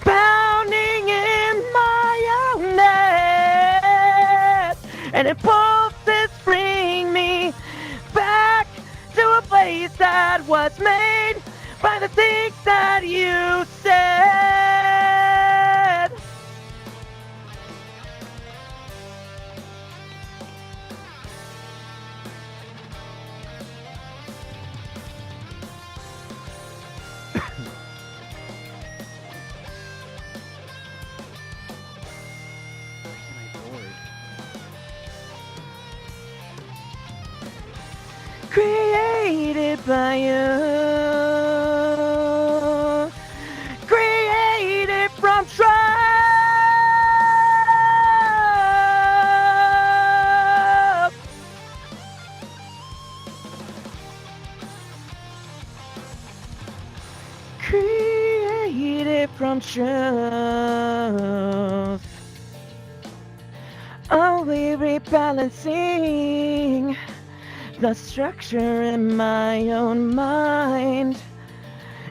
pounding in my own head, and impulses bring me back to a place that was made by the things that you said. Created by you, created from trust, created from truth. Are we rebalancing the structure in my own mind?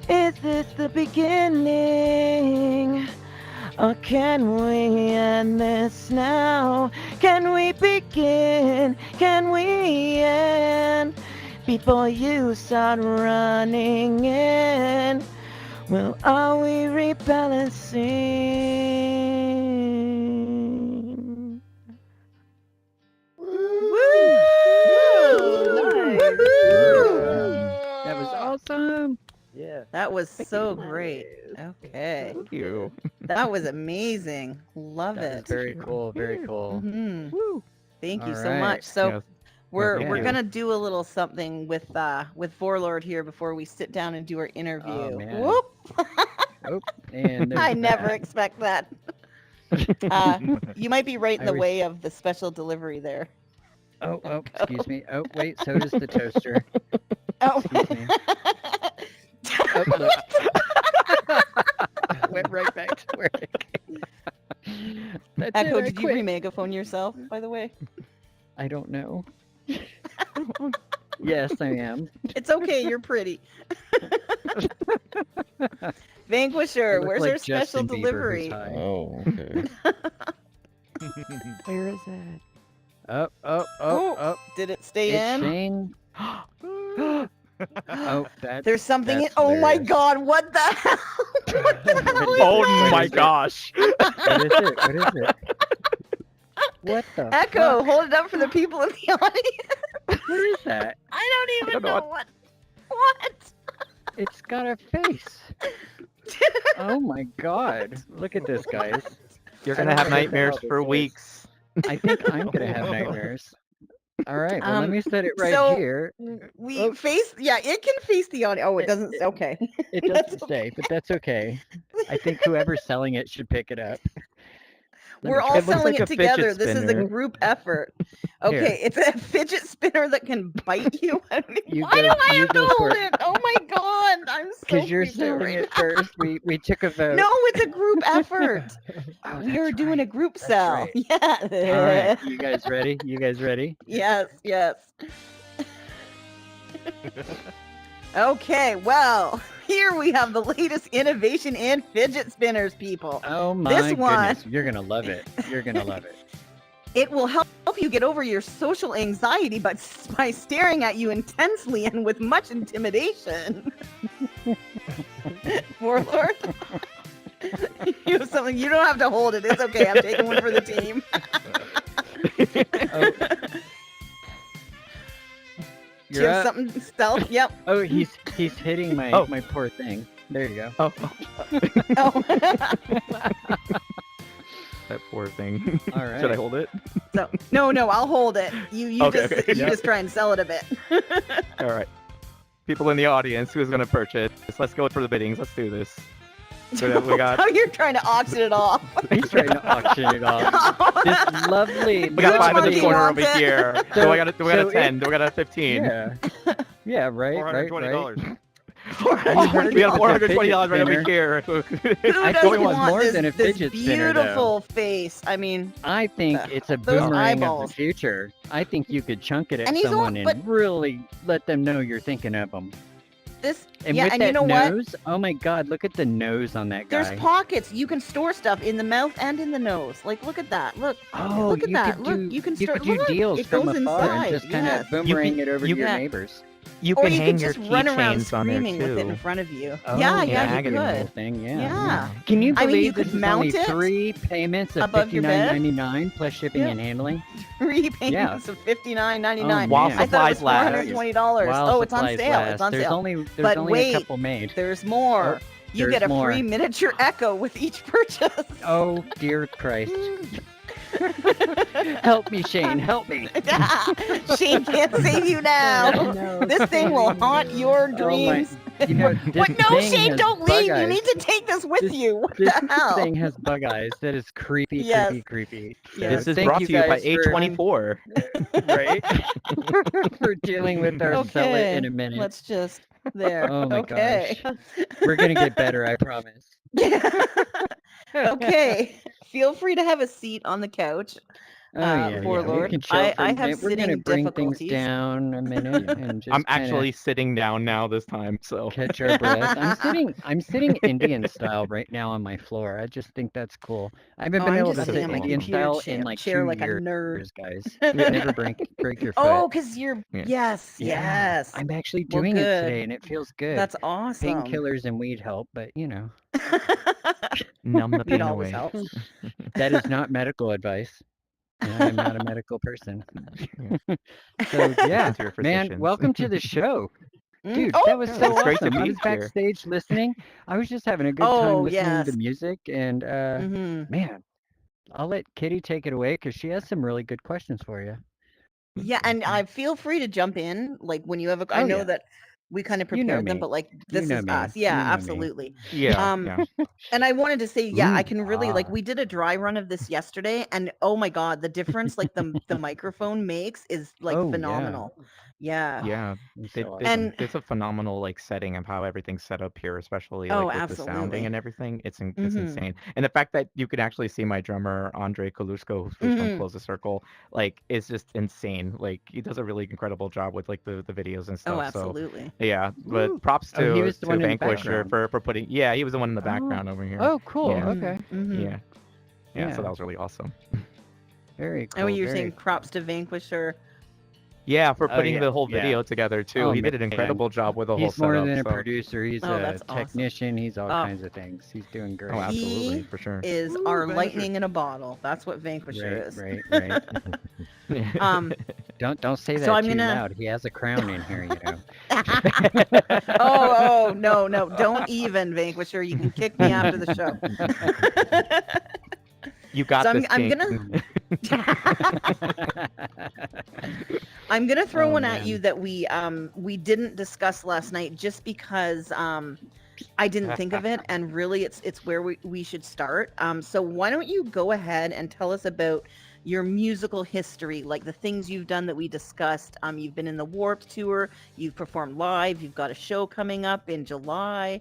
Is this the beginning? Or can we end this now? Can we begin? Can we end before you start running in? Well, are we rebalancing? That was awesome. Yeah. That was so great. Okay. Thank you. That was amazing. Love That was it. very cool. Very cool. Mhm. Thank you All so right. much. So Yes. we're Thank we're you. gonna do a little something with Vorlord here before we sit down and do our interview. Oh, man. Whoop! Oh, and there's I never that. expect that. You might be right in I the was- way of the special delivery there. Oh, excuse me. Oh, wait, so does the toaster. Oh. Excuse me. Oh, look. Went right back to where it came. That's Echo, it, I did you quit. re-megaphone yourself, by the way? I don't know. Yes, I am. It's okay, you're pretty. Vanquisher, look where's like our special Justin Bieber who's delivery? high. Oh, okay. Where is it? Up, up, Oh, up. did it stay It's in? Shane. Oh, that's There's something in. that's Oh my hilarious. God! What the hell? What the hell is Oh that? my gosh. What is it? What is it? What the Echo, fuck? hold it up for the people in the audience. What is that? I don't even don't know know what. It's got a face. Oh my god. Look at this, guys. You're I gonna don't have know what the nightmares hell for this is. weeks. I think I'm gonna have nightmares. All right. Well, let me set it right so here. we face. Yeah, it can face the audio. Oh, it doesn't. Okay. It doesn't say, but that's okay. I think whoever's selling it should pick it up. Let We're me all try. It looks selling like it a fidget together. This is a spinner. group effort. Okay, it's a fidget spinner that can bite you. Why You do go- I you have to go hold for it. it? Oh my god, I'm so Because you're creeped out selling right it now. first. We took a vote. No, it's a group effort. Oh, We are that's doing a right. group That's sell. right. Yeah. All right. You guys ready? You guys ready? Yes, yes. Okay, well, here we have the latest innovation in fidget spinners, people. Oh my This one, goodness. You're going to love it. You're going to love it. it will help you get over your social anxiety by staring at you intensely and with much intimidation. Warlord, you have something. You don't have to hold it. It's okay. I'm taking one for the team. Do you You're have up. something stealth? Yep. Oh, he's hitting my Oh. my poor thing. There you go. Oh, Oh. that poor thing. All Should I right. hold it? No, I'll hold it. You Okay, just okay. you just try and sell it a bit. All right. People in the audience, who's going to purchase? Let's go for the biddings. Let's do this. So we got Oh, you're trying to auction it off. He's trying to auction it off. This lovely. we got Which five in the monkey corner wants over it? here. So- So we got a so 10. We got a 15. Yeah. Yeah, right, right, right. $420. We got $420 right over spinner. here. Who I doesn't think want more this, than a this fidget spinner, though. beautiful face? I mean, I think it's a those boomerang of eyeballs. the future. I think you could chunk it at And he's all- someone and but- really let them know you're thinking of them. this. And yeah, with and that you know what? nose, oh my God, look at the nose on that guy. There's pockets. You can store stuff in the mouth and in the nose. Like, look at that. Look. Oh, look at you that. could Look, do, you can you store. could do look, deals it from goes afar inside. and just kind yes. of boomerang it over to your Yeah. neighbors. You Or can you hang could your just run around keychains on there screaming with it in too. front of you. Oh, yeah, you you could do the whole could. thing, yeah. Yeah. Can you I believe mean, you this could is mount only it 3 payments of above your bed. $59.99 plus shipping Yeah. and handling? 3 payments of $59.99. While I thought it was supplies last. $420. While Oh, it's on supplies sale. last. It's on There's sale. only But only wait, a couple made. There's more. Oh, You there's get a more. free miniature Echo with each purchase. Oh dear Christ! Help me, Shane. Help me. Shane can't save you now. No, This thing will haunt your Oh my- dreams. You know, What? this No, thing Shane, has don't bug leave. You eyes. need to take this with you. What This the hell? thing has bug eyes. That is creepy, Yes. creepy. This So is thank brought to you by guys for- A24. Right? For dealing with our sell it in a minute. Let's just there. Oh my okay. gosh. We're gonna get better, I promise. Okay. Feel free to have a seat on the couch. Oh yeah, we Warlord. can chill for I a have minute. We're gonna sitting bring things difficulties. down a minute and just I'm kinda actually sitting down now this time, so catch our breath. I'm sitting Indian style right now on my floor. I just think that's cool. I haven't Oh, been I'm able just to sitting sit on my Indian computer style chair, in like chair 2 like a years, nerd. guys. Never break your foot. Oh, because you're Yeah. yes, Yeah, yes. I'm actually Well, doing it good. today, and it feels good. That's awesome. Painkillers and weed help, but you know numb the Weed pain always away. helps. that is not medical advice. I'm not a medical person. So yeah, To your man, physicians. welcome to the show. Dude, Oh, that was yeah, so it's great to awesome. I be was here. backstage listening. I was just having a good time Oh, listening yes. to music, and Mhm. man, I'll let Kitty take it away because she has some really good questions for you. Yeah, and I feel free to jump in, like when you have a. I Oh, know yeah. that we kind of You know prepared them, me. but like You this know is me. us. Yeah, You know me. absolutely. Yeah, Um, yeah. And I wanted to say, yeah, I Ooh, can really like ah. we did a dry run of this yesterday, and oh my god, the difference like the microphone makes is like Oh, yeah. phenomenal. Yeah. Yeah, It's they, so they, awesome. And it's a phenomenal like setting of how everything's set up here, especially oh, like with the sounding absolutely. and everything. It's Mhm. insane, and the fact that you can actually see my drummer Andre Kolushko, who's from Mhm. Close the Circle, like it's just insane. Like he does a really incredible job with like the videos and Oh, stuff. So absolutely. yeah, Woo. but props Oh, he was the to one in the Vanquisher background. for putting. Yeah, he was the one in the Oh. background over here. Oh, cool. Yeah. Okay. Mhm. Yeah, yeah. So Yeah. that was really awesome. Very And cool. when you were Very saying props to Vanquisher. Yeah, for Oh, putting yeah, the whole yeah. video together too. Oh, He did an man. incredible job with the whole He's more setup. than a so- producer. He's Oh, a that's awesome. technician. He's all Oh. kinds of things. He's doing great. Oh, absolutely, He for sure. is Ooh, our Vanquisher. lightning in a bottle. That's what Vanquisher is. Right, right. Um. Don't say that So I'm too gonna. loud. He has a crown in here, you know. Oh, no, don't even Vanquisher. You can kick me after the show. You got So this, I'm King. I'm gonna throw Oh, one at man. you that we didn't discuss last night, just because I didn't think of it, and really it's where we should start. So why don't you go ahead and tell us about your musical history, like the things you've done that we discussed. You've been in the Warped Tour, you've performed live, you've got a show coming up in July.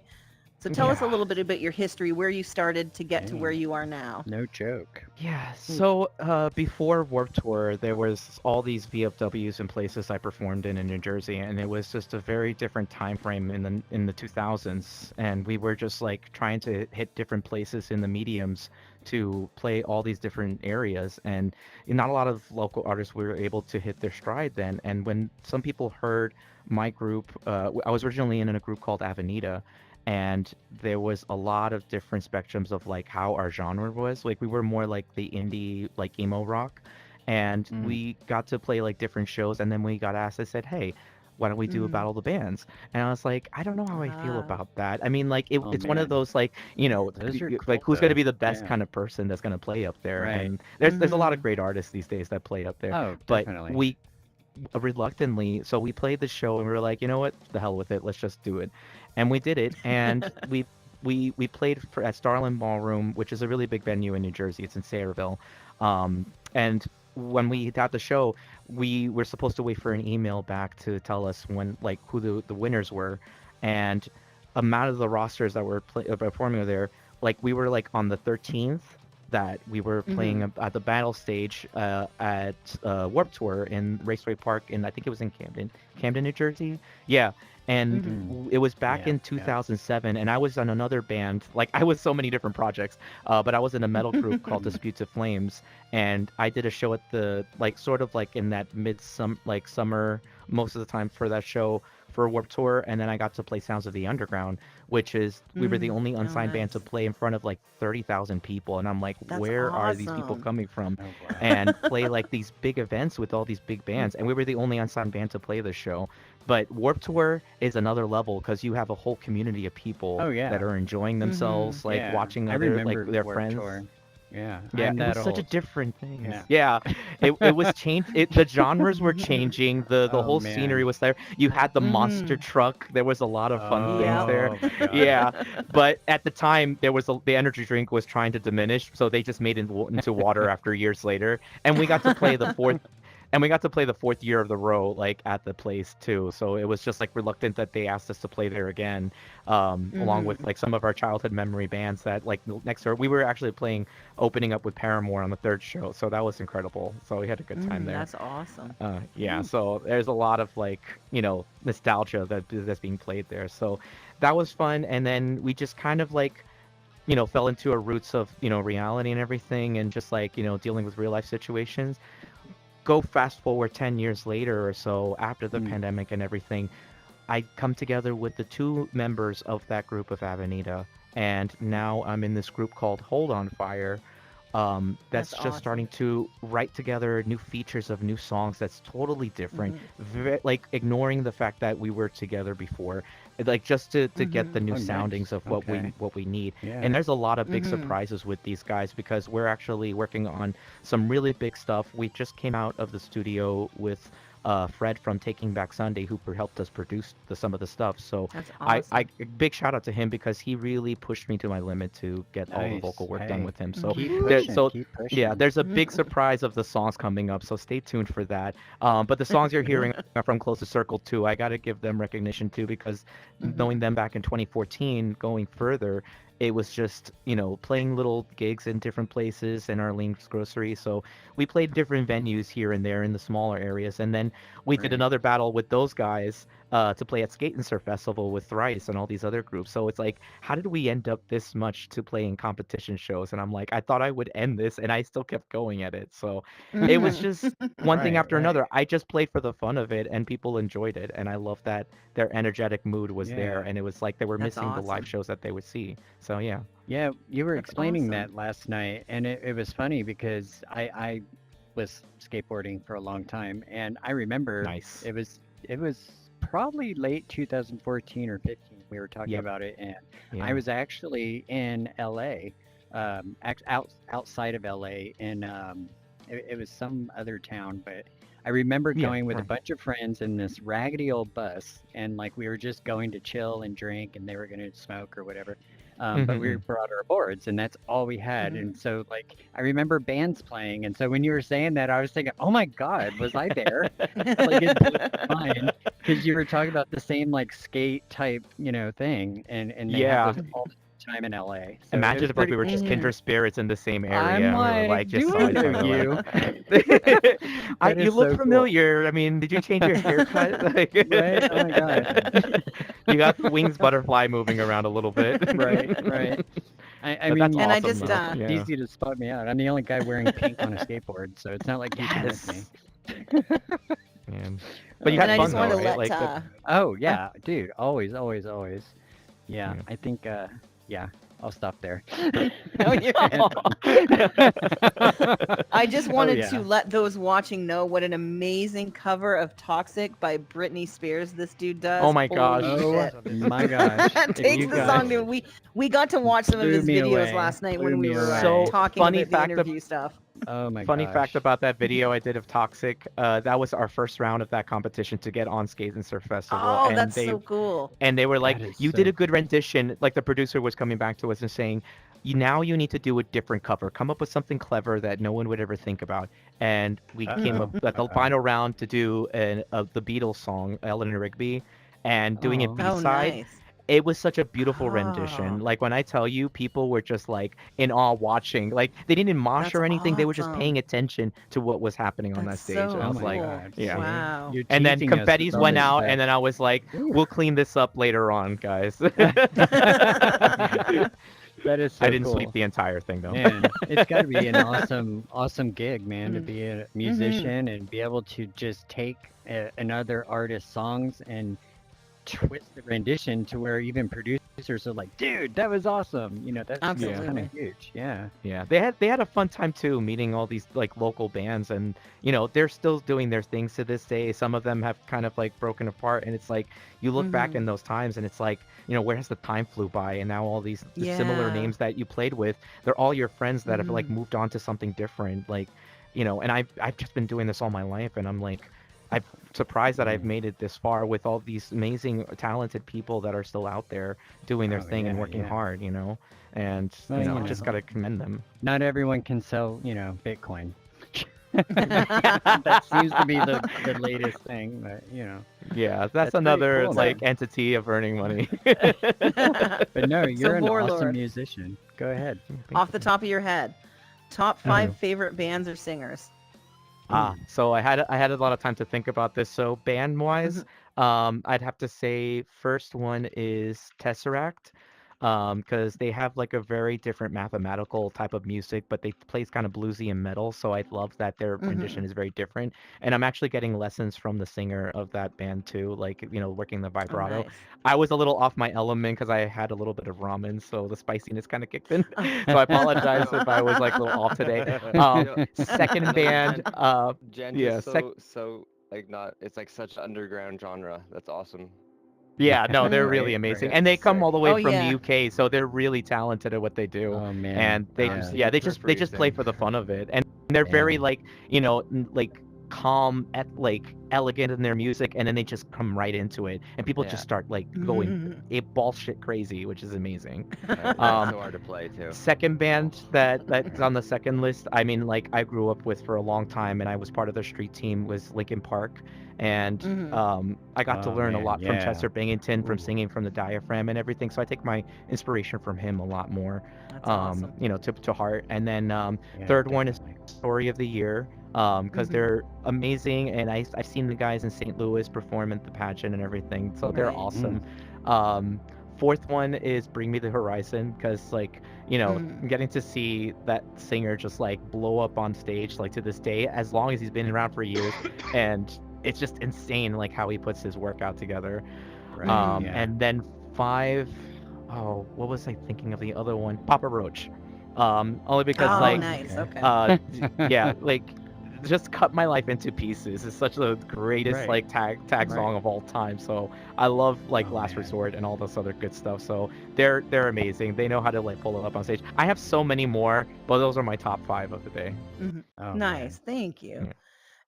So tell us a Yeah. little bit about your history, where you started to get to where Yeah. you are now. No joke. Yeah, so before Warped Tour, there was all these VFWs and places I performed in New Jersey, and it was just a very different time frame in the 2000s, and we were just like trying to hit different places in the mediums to play all these different areas, and not a lot of local artists were able to hit their stride then. And when some people heard my group, I was originally in a group called Avenida, and there was a lot of different spectrums of like how our genre was. Like we were more like the indie, like emo rock, and we got to play like different shows. And then we got asked, I said, hey, why don't we do a battle of the bands? And I was like, I don't know how I feel about that. I mean, like Oh, it's one of man. those like, you know, Those are like cool, who's going to though. be the best Yeah. kind of person that's going to play up there? Right. And there's a lot of great artists these days that play up there. Oh, But definitely. we reluctantly, so we played the show and we were like, you know what, the hell with it, let's just do it. And we did it, and we played at Starland Ballroom, which is a really big venue in New Jersey. It's in Sayreville. And when we got the show, we were supposed to wait for an email back to tell us when, like, who the winners were. And amount of the rosters that were performing there, like we were like on the 13th that we were playing at the battle stage at Warped Tour in Raceway Park, and I think it was in Camden, New Jersey. Yeah. And it was back in 2007, and I was on another band. Like I was so many different projects, but I was in a metal group called Disputes of Flames, and I did a show at the like sort of like in that summer most of the time for that show for Warped Tour, and then I got to play Sounds of the Underground, which is we were the only unsigned band to play in front of like 30,000 people, and I'm like, where are these people coming from? And play like these big events with all these big bands, and we were the only unsigned band to play this show. But Warped Tour is another level because you have a whole community of people that are enjoying themselves, like watching other like their Warped friends. Tour. Yeah, Yeah, I'm it was that such a old. different thing. Yeah. It was changed. The genres were changing. The Oh, whole man. scenery was there. You had the monster truck. There was a lot of fun things there. Oh, my God. Yeah, but at the time there was the energy drink was trying to diminish, so they just made it into water after years later. And we got to play the fourth. And we got to play the fourth year of the row, like at the place too. So it was just like reluctant that they asked us to play there again, along with like some of our childhood memory bands that like next door. We were actually opening up with Paramore on the third show, so that was incredible. So we had a good time there. That's awesome. Yeah, so there's a lot of like nostalgia that's being played there. So that was fun, and then we just kind of like fell into our roots of reality and everything, and just like dealing with real life situations. Go fast forward 10 years later or so after the pandemic and everything, I come together with the two members of that group of Avenida, and now I'm in this group called Hold on Fire. That's just awesome. starting to write together new features of new songs that's totally different, like ignoring the fact that we were together before, like just to get the new Oh, nice. soundings of what we need. Yeah. And there's a lot of big surprises with these guys because we're actually working on some really big stuff. We just came out of the studio with Fred from Taking Back Sunday, who helped us produce some of the stuff. So That's I awesome. big shout out to him because he really pushed me to my limit to get all the Nice. vocal work Hey, done with him. So keep there- pushing, so keep pushing. yeah, there's a big surprise of the songs coming up. So stay tuned for that. But the songs you're hearing are from Closest Circle too. I got to give them recognition too because knowing them back in 2014, going further, it was just playing little gigs in different places in Arlene's Grocery. So we played different venues here and there in the smaller areas, and then we did another battle with those guys to play at Skate and Surf Festival with Thrice and all these other groups. So it's like, how did we end up this much to play in competition shows? And I'm like, I thought I would end this, and I still kept going at it. So it was just one thing after another. I just played for the fun of it, and people enjoyed it, and I love that their energetic mood was there, Yeah. and it was like they were That's missing the live awesome. shows that they would see. So yeah. Yeah, you were That's explaining awesome. that last night, and it was funny because I was skateboarding for a long time, and I remember Nice. it was probably late 2014 or 15. We were talking Yep. about it, and Yeah. I was actually in LA outside of LA, and it was some other town, but I remember Yeah, going with a right. bunch of friends in this raggedy old bus, and like we were just going to chill and drink, and they were gonna smoke or whatever. But we Mhm. brought our boards, and that's all we had. Mhm. And so, like, I remember bands playing, and so when you were saying that, I was thinking, "Oh my God, was I there?" Like it blew my mind because you were talking about the same like skate type, thing, and they have Yeah. those all the time in LA. So it Imagine was if like pretty we were cool. just kindred spirits in the same area, I'm and we were like like, just do saw I each know other. you? Like, That you is look so cool. familiar. I mean, did you change your haircut? Like, Right? Oh my God. you got the wings butterfly moving around a little bit. Right, right. I But mean, that's And I awesome just, though. it's Yeah. easy to spot me out. I'm the only guy wearing pink on a skateboard, so it's not like you can miss me. Yes. Man. But you and had I fun just though, want to right? let, Like, Oh yeah, dude, always, always, always. Yeah, Yeah. I think, yeah, I'll stop there. No, you're- I just Oh wanted yeah. to let those watching know what an amazing cover of Toxic by Britney Spears this dude does. Oh my Holy gosh. Oh shit. my gosh. If Takes you the song guys to we got to watch some of blew his me videos away, last night blew when we me were away. So talking funny about the fact of interview stuff. Oh my Funny fact gosh. about that video I did of Toxic, that was our first round of that competition to get on Skate and Surf Festival, Oh, and that's so cool. they were like, That is "You did so a good rendition." Like the producer was coming back to us and saying, now you need to do a different cover. Come up with something clever that no one would ever think about." And we came up at the final round to do the Beatles song Eleanor Rigby, and doing it Oh. Oh, B-side. nice. It was such a beautiful rendition. Oh, Like when I tell you, people were just like in awe watching. Like they didn't mosh that's or anything. They were just awesome. paying attention to what was happening on that That's stage. so And I Oh was my like, cool. God. yeah. See? Wow. You're And then teasing us with confetti's all went this out, stuff. and then I was like, we'll clean this up later on, guys. That is so I didn't cool. sweep the entire thing though. Man, it's got to be an awesome gig, man, to Mm. be a Mm-hmm. musician and be able to just take another artist's songs and twist the rendition to where even producers are like, dude, that was awesome. That's kind Absolutely. of huge. Yeah. Yeah, they had a fun time too, meeting all these like local bands, and they're still doing their things to this day. Some of them have kind of like broken apart, and it's like you look back Mhm. in those times, and it's like where has the time flew by, and now all these the similar Yeah. names that you played with, they're all your friends that have like Mhm. moved on to something different, like and I've just been doing this all my life, and I'm like. I'm surprised that I've made it this far with all these amazing, talented people that are still out there doing their Oh, thing and yeah, working yeah. hard, and Well, just gotta commend them. Not everyone can sell, Bitcoin. That seems to be the latest thing, but Yeah, that's that's pretty another cool, like man. entity of earning money. But no, you're an awesome Warlord, musician. Go ahead. off the top of your head, top 5 favorite bands or singers? So I had a lot of time to think about this. So band wise, I'd have to say first one is Tesseract, because they have like a very different mathematical type of music, but they play kind of bluesy and metal. So I love that their rendition is very different. And I'm actually getting lessons from the singer of that band too, like working the Oh, vibrato. nice. I was a little off my element because I had a little bit of ramen, so the spiciness kind of kicked in. So I apologize if I was like a little off today. Second band, Jen yeah, just so like not. It's like such underground genre. That's awesome. yeah, no, they're really Right, amazing, right. and they come all the way Oh, from yeah. the UK, so they're really talented at what they do. Oh man. And they Yeah. just they just play for the fun of it, and they're very Yeah. like like calm, like elegant in their music, and then they just come right into it, and people Yeah. just start like going bullshit crazy, which is amazing. That's so hard to play too. Second band that's on the second list, I mean, like I grew up with for a long time, and I was part of their street team, was Linkin Park, and I got to Oh, learn a man, lot from yeah. Chester Bennington, from singing from the diaphragm and everything. So I take my inspiration from him a lot more, That's awesome. to heart. And then Yeah, third one is definitely. Story of the Year, because they're amazing, and I've seen the guys in St. Louis perform at the pageant and everything, so they're Right. awesome. Fourth one is Bring Me the Horizon, because like getting to see that singer just like blow up on stage, like to this day, as long as he's been around for years, and it's just insane like how he puts his work out together. Right. Yeah. And then 5, what was I thinking of the other one? Papa Roach. Only because Oh, like nice. Okay. yeah, like just cut my life into pieces. It's such the greatest Right. like tag Right. song of all time. So I love like Oh, Last man. Resort and all this other good stuff. So they're amazing. They know how to like pull it up on stage. I have so many more, but those are my top 5 of the day. Oh, Nice, thank you. Yeah.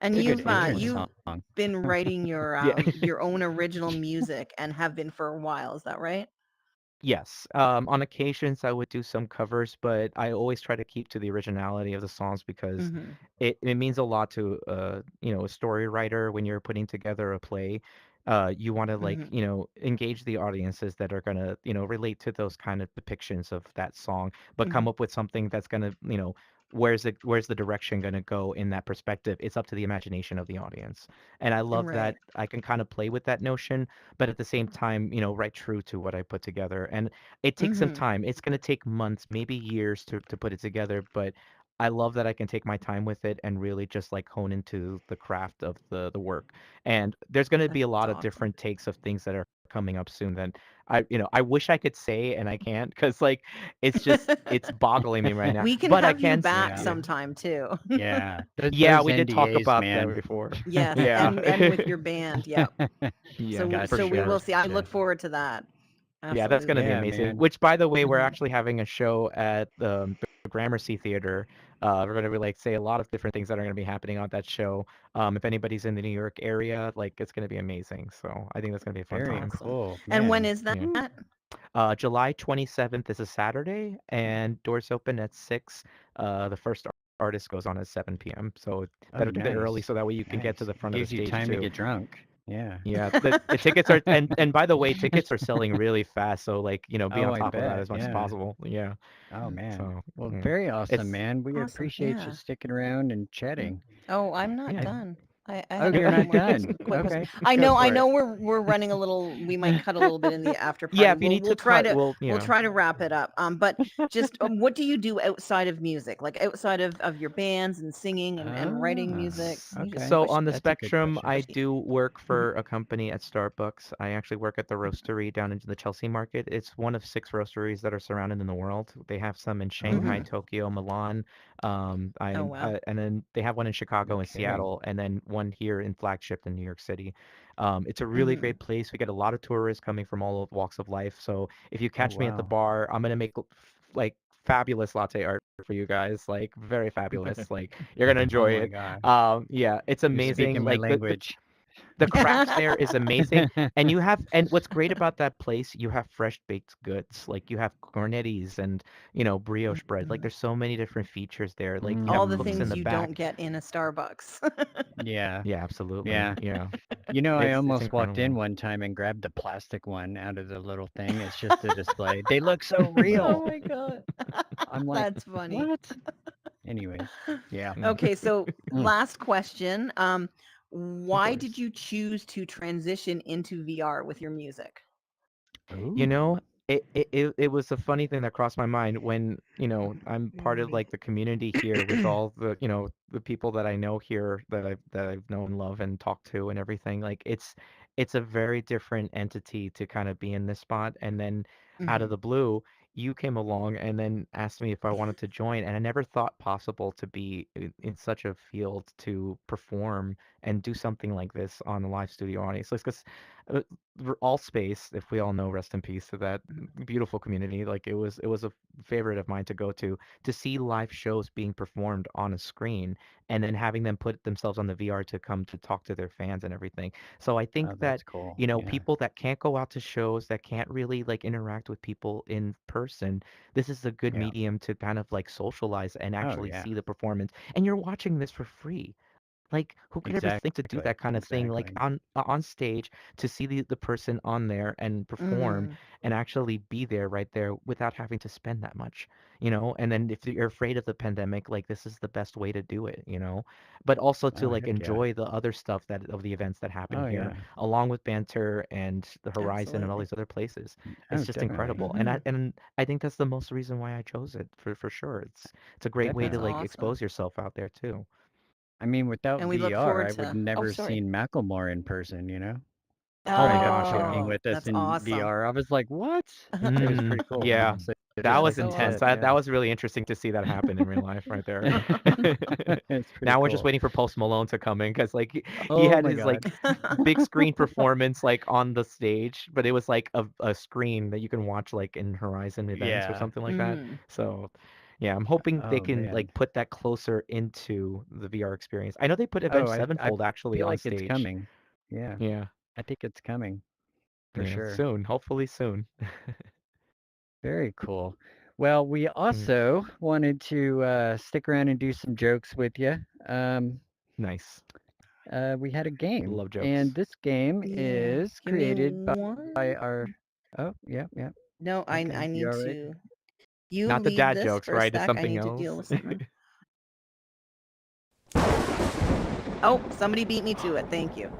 And It's a good you've feeling you've song. been writing Yeah. your own original music and have been for a while. Is that right? Yes. On occasions I would do some covers, but I always try to keep to the originality of the songs because Mm-hmm. it means a lot to a story writer when you're putting together a play. You want to like, Mm-hmm. engage the audiences that are gonna, relate to those kind of depictions of that song, but Mm-hmm. come up with something that's gonna, where's the direction gonna go in that perspective? It's up to the imagination of the audience. And I love that Right. I can kind of play with that notion, but at the same time, write true to what I put together. And it takes some Mm-hmm. time. It's gonna take months, maybe years to put it together, but I love that I can take my time with it and really just like hone into the craft of the work. And there's going to be a That's lot of awesome. different takes of things that are coming up soon that I wish I could say and I can't because like it's boggling me right now. We can But I have you can back yeah. sometime too. Yeah. Yeah, Those we did talk NDAs, about that man. before. Yes, Yeah. and with your band, yep. Yeah, for So we will sure. see. I look forward to that. Yeah, that's gonna be Absolutely. Yeah, amazing. man. Which, by the way, we're Mhm. actually having a show at the Gramercy Theater. We're gonna be like say a lot of different things that are gonna be happening on that show. If anybody's in the New York area, like it's gonna be amazing. So I think that's gonna be a fun Very time. Awesome. cool, And when man. is that? Yeah. July 27th is a Saturday, and doors open at 6. The first artist goes on at 7 p.m. So Oh, better get there early nice. so that way you can get to Nice. the front of the Gives you stage time to too. get drunk. Yeah. Yeah, the tickets are and by the way, tickets are selling really fast, so like, be Oh, on I top of that bet. as much as Yeah. possible. Yeah. Oh, man. So, Well, yeah. very awesome, It's man. We Awesome. appreciate you Yeah. sticking around and chatting. Oh, I'm not yeah. done. I Oh, have a you're couple not more done. quick questions. Okay. I Go know for it. we're running a little, we might cut a little bit in the after Yeah, party. if you need to cut, We'll try to wrap it up. But just what do you do outside of music? Like outside of your bands and singing and writing music? Can you just Okay. So push on the That's a good spectrum, question. I do work Mhm. for a company at Starbucks. I actually work at the roastery down into the Chelsea market. It's one of 6 roasteries that are surrounded in the world. They have some in Shanghai, Mhm. Tokyo, Milan. Oh wow. And then they have one in Chicago and Okay. Seattle, and then one here in Flagship in New York City. It's a really Mhm. great place. We get a lot of tourists coming from all walks of life. So if you Oh, catch me at the wow. bar, I'm gonna make like fabulous latte art for you guys, like very fabulous. Like you're gonna Oh, enjoy my it. God. Yeah, it's You're amazing. speaking my Like language. the craft there is amazing, and what's great about that place, you have fresh baked goods. Like you have cornettis and brioche bread. Like Mhm. there's so many different features there. Like you All have the cooks in things the Mm. you don't back. get in a Starbucks. Yeah. Yeah, absolutely. Yeah. Yeah, You know, I it's almost walked in incredible. one time and grabbed the plastic one out of the little thing. It's just a display. They look so Oh real. my god. I'm like, That's funny. what? Anyways, yeah. Okay, so Mm. last question. Of Why did course. you choose to transition into VR with your music? You know, Ooh. it was a funny thing that crossed my mind when, I'm part of like the community here with all the, the people that I know here that I've known, love and talked to and everything. Like it's a very different entity to kind of be in this spot. And then out of Mhm. the blue, you came along and then asked me if I wanted to join. And I never thought possible to be in such a field to perform and do something like this on a live studio audience. Because all space, if we all know, rest in peace to that beautiful community. Like it was a favorite of mine to go to see live shows being performed on a screen and then having them put themselves on the VR to come to talk to their fans and everything. So I Oh, think that that's cool. Yeah. people that can't go out to shows, that can't really like interact with people in person, this is a good Yeah. medium to kind of like socialize and Oh, actually yeah. see the performance. And you're watching this for free. Like, who could ever think to do Exactly. that kind of thing, like Exactly. on stage, to see the person on there and perform Mhm. and actually be there right there without having to spend that much, And then if you're afraid of the pandemic, like this is the best way to do it. But also to Oh, like heck yeah. enjoy the other stuff that of the events that happen Oh, here, yeah. along with Banter and the Horizon and all Absolutely. these other places. Oh, It's just definitely. incredible, and I Mhm. and I think that's the most reason why I chose it for sure. It's a great way That's to like Definitely. awesome. expose yourself out there too. I mean, without And we look VR, forward I would to. Oh, never sorry. seen Macklemore in person, you know? Oh my Trying to gosh, working Oh, with us that's in awesome. VR. I was like, what? It was pretty cool. Yeah, So that just was like you intense. said, That was really interesting to see that happen in real life right there. It's pretty Now we're just cool. waiting for Post Malone to come in because like he Oh had my his god. like big screen performance like on the stage, but it was like a screen that you can watch like in Horizon events or Yeah. something like that. Mm. So yeah, I'm hoping they Oh can man. like put that closer into the VR experience. I know they put Oh, Avenged I Sevenfold actually feel on like it's stage. coming. Yeah. Yeah, I think it's coming for yeah, sure. soon, hopefully soon. Very cool. Well, we Mm. also wanted to stick around and do some jokes with you. Nice. We had a game, Love and jokes. this game Yeah. is Give me created by one. our. Oh, yeah, yeah. No, I Okay, you need all right? to. You Not the lead dad this jokes, for a right? It's sec. I something need to else. deal with something. Oh, somebody beat me to it. Thank you.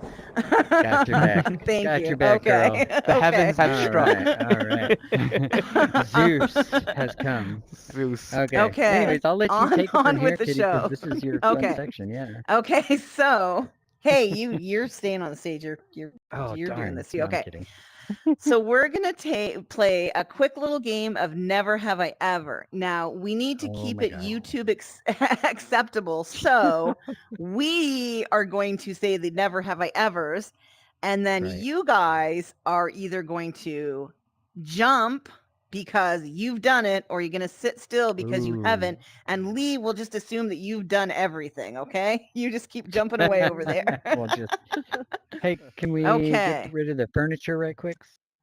Got your back. Thank Got you. your back, girl. Okay. The Okay. heavens have All struck. right, all right. Zeus has come. Zeus. Okay. Okay. Anyways, I'll let you take it On from here, with the Kitty, because show. this is your fun Okay. section. Yeah. Okay. So, hey, you're staying on the stage. You're Oh, doing darn. this. No, I'm Okay. kidding. So we're gonna play a quick little game of Never Have I Ever. Now we need to Oh keep my it God. YouTube acceptable, so we are going to say the Never Have I Evers, and then Right. you guys are either going to jump because you've done it, or you're gonna sit still because you haven't. And Lee will just assume that you've done everything. Okay, you just keep jumping away over there. We'll just. Hey, can we Okay. get rid of the furniture right quick?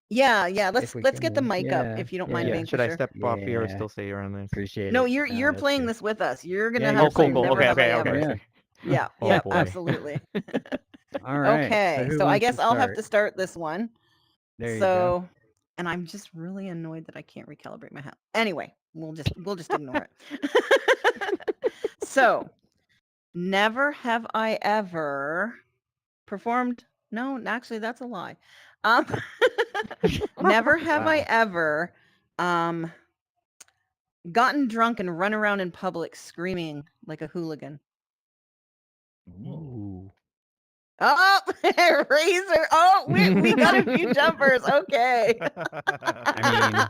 Yeah. If we Let's get the can. mic up Yeah. if you don't mind, Yeah. Yeah, should I Vanquisher. step off here or Yeah. still stay around this? Appreciate No, it. you're That's playing good. this with us. You're gonna Yeah, have you're to play playing Never with us. Have I Okay. Ever. Yeah, Oh, yeah, boy. absolutely. All right. Okay, who so I wants guess to I'll have start? to start this one. There you go. So, and I'm just really annoyed that I can't recalibrate my house. Anyway, we'll just ignore it. So, never have I ever performed. No, actually, that's a lie. Never have I Wow. ever gotten drunk and run around in public screaming like a hooligan. Ooh. Oh, Razor. Oh, we got a few jumpers. Okay. I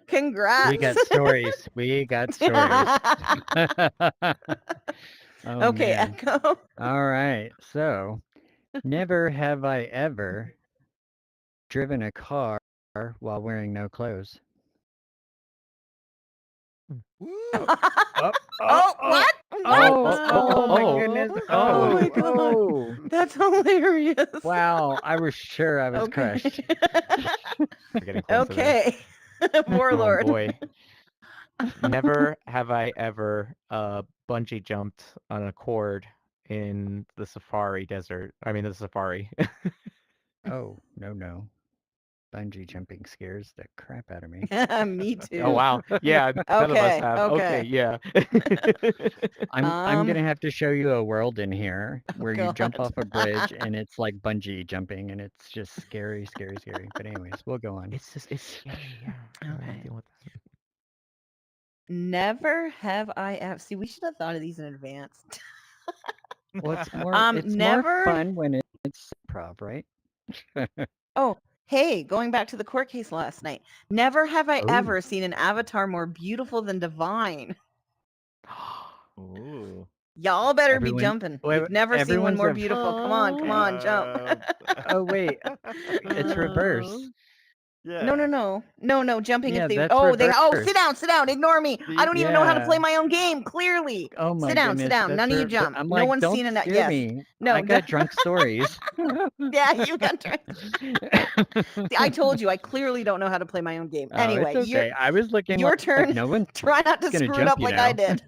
Congrats. We got stories. We got stories. Oh, Okay, man. Echo. All right. So, never have I ever driven a car while wearing no clothes. Oh, what? Oh my goodness. Oh my God. Oh. That's hilarious. Wow. I was sure I was crushed. We're getting close to this. Okay. Warlord. Oh boy. Never have I ever bungee jumped on a cord in the safari desert. I mean the safari. Oh, no. Bungee jumping scares the crap out of me. Me too. Oh wow. Yeah, none of us have. Okay, yeah. I'm gonna have to show you a world in here where you jump God. off a bridge and it's like bungee jumping and it's just scary. But anyways, we'll go on. It's scary, yeah. I don't wanna Okay. deal with that. Never have I ever. See, we should have thought of these in advance. Well, it's more never. fun when it's improv, right? Oh, hey, going back to the court case last night. Never have I Oh. ever seen an avatar more beautiful than Divine. Ooh. Y'all better be Everyone- jumping. wait, You've never seen one everyone's more a- beautiful. Come on, jump. Oh wait, it's reverse. Yeah. No, jumping Yeah, if they. that's Oh, reverse. sit down. Ignore me. I don't even know how to Yeah. play my own game. Clearly. Oh my Sit down. goodness, None that's of you but jump. I'm No like, one's don't seen enough. scare Yes. me. No, I got drunk stories. Yeah, you got drunk. See, I told you, I clearly don't know how to play my own game. Oh, Anyway, it's okay. I was looking your like turn. no one. Try not to gonna screw it jump up you like I now. did.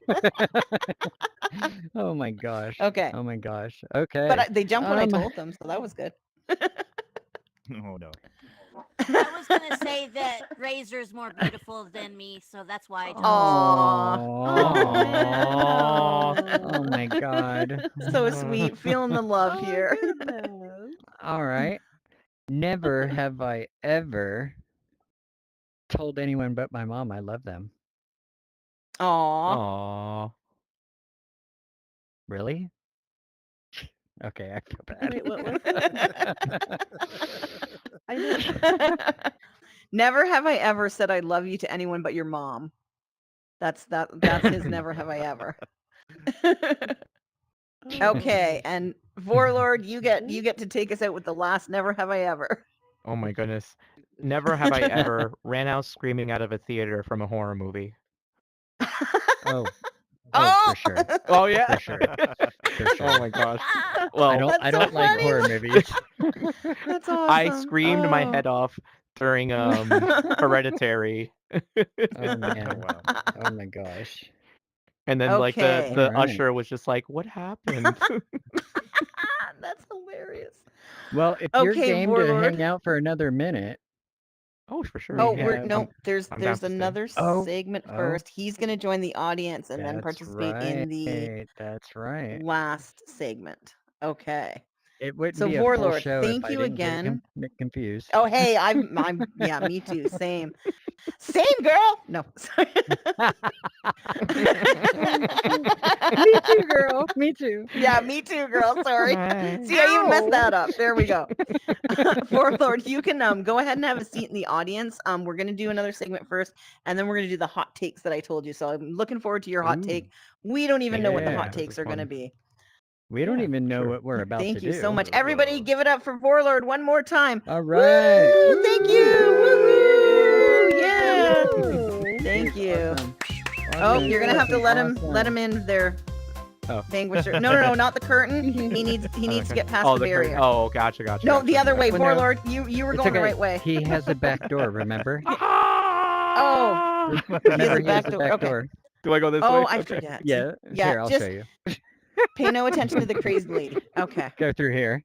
Oh my gosh. Okay. Oh my gosh. Okay. But they jumped when I Um, told them, so that was good. Oh no. I was gonna say that Razor's more beautiful than me, so that's why I jumped. Aw. Oh my god. So sweet. Feeling the love here. All right. Never have I ever told anyone but my mom I love them. Aw. Aw. Really? Okay, I feel bad. Wait, what was I know. Never have I ever said I love you to anyone but your mom. That's his never have I ever. Okay, and Warlord, you get to take us out with the last never have I ever. Oh my goodness. Never have I ever ran out screaming out of a theater from a horror movie. Oh, Oh! for sure. Oh yeah. For sure. For sure. Oh my gosh. Well, I don't like horror movies. That's I awesome. screamed my head off during Hereditary. Oh man. Oh my gosh. And then like Okay. the Alright. usher was just like, "What happened?" That's hilarious. Well, if you're Okay, game to Warlord. hang out for another minute, Oh, for sure. Oh, we we're have. no. There's I'm down to stay. another Oh, segment oh, first. He's gonna join the audience and then that's participate in the right. That's right. last segment. Okay. It wouldn't So be a full Warlord, show if thank I you didn't get again. confused. Oh, hey, I'm yeah, me too. Same. Same girl. No. Sorry. Me too, girl. Me too. Yeah, me too, girl. Sorry. Right. See how you messed that up. There we go. Warlord, you can go ahead and have a seat in the audience. We're gonna do another segment first, and then we're gonna do the hot takes that I told you. So I'm looking forward to your hot Ooh, take. We don't even know what the yeah. hot This takes is are gonna fun. be. We don't Yeah, even know sure. what we're about to Thank you do. so much. Everybody give it up for Warlord one more time. All right. Woo! Thank you. Woohoo! Yeah. Woo! Thank you. Awesome. Oh, you're gonna have to let him Awesome. in there. Oh. Vanquisher. No, not the curtain. He needs to get past the curtain. barrier. Oh, gotcha. No, the other way, Well, no, Warlord. You were It's going the okay. right way. He has a back door, remember? Oh, Remember, a back door. Okay. door. Do I go this way? Oh, I Okay. forget. Yeah. Yeah, Here, I'll just show you. pay no attention to the crazed lady. Okay. Go through here.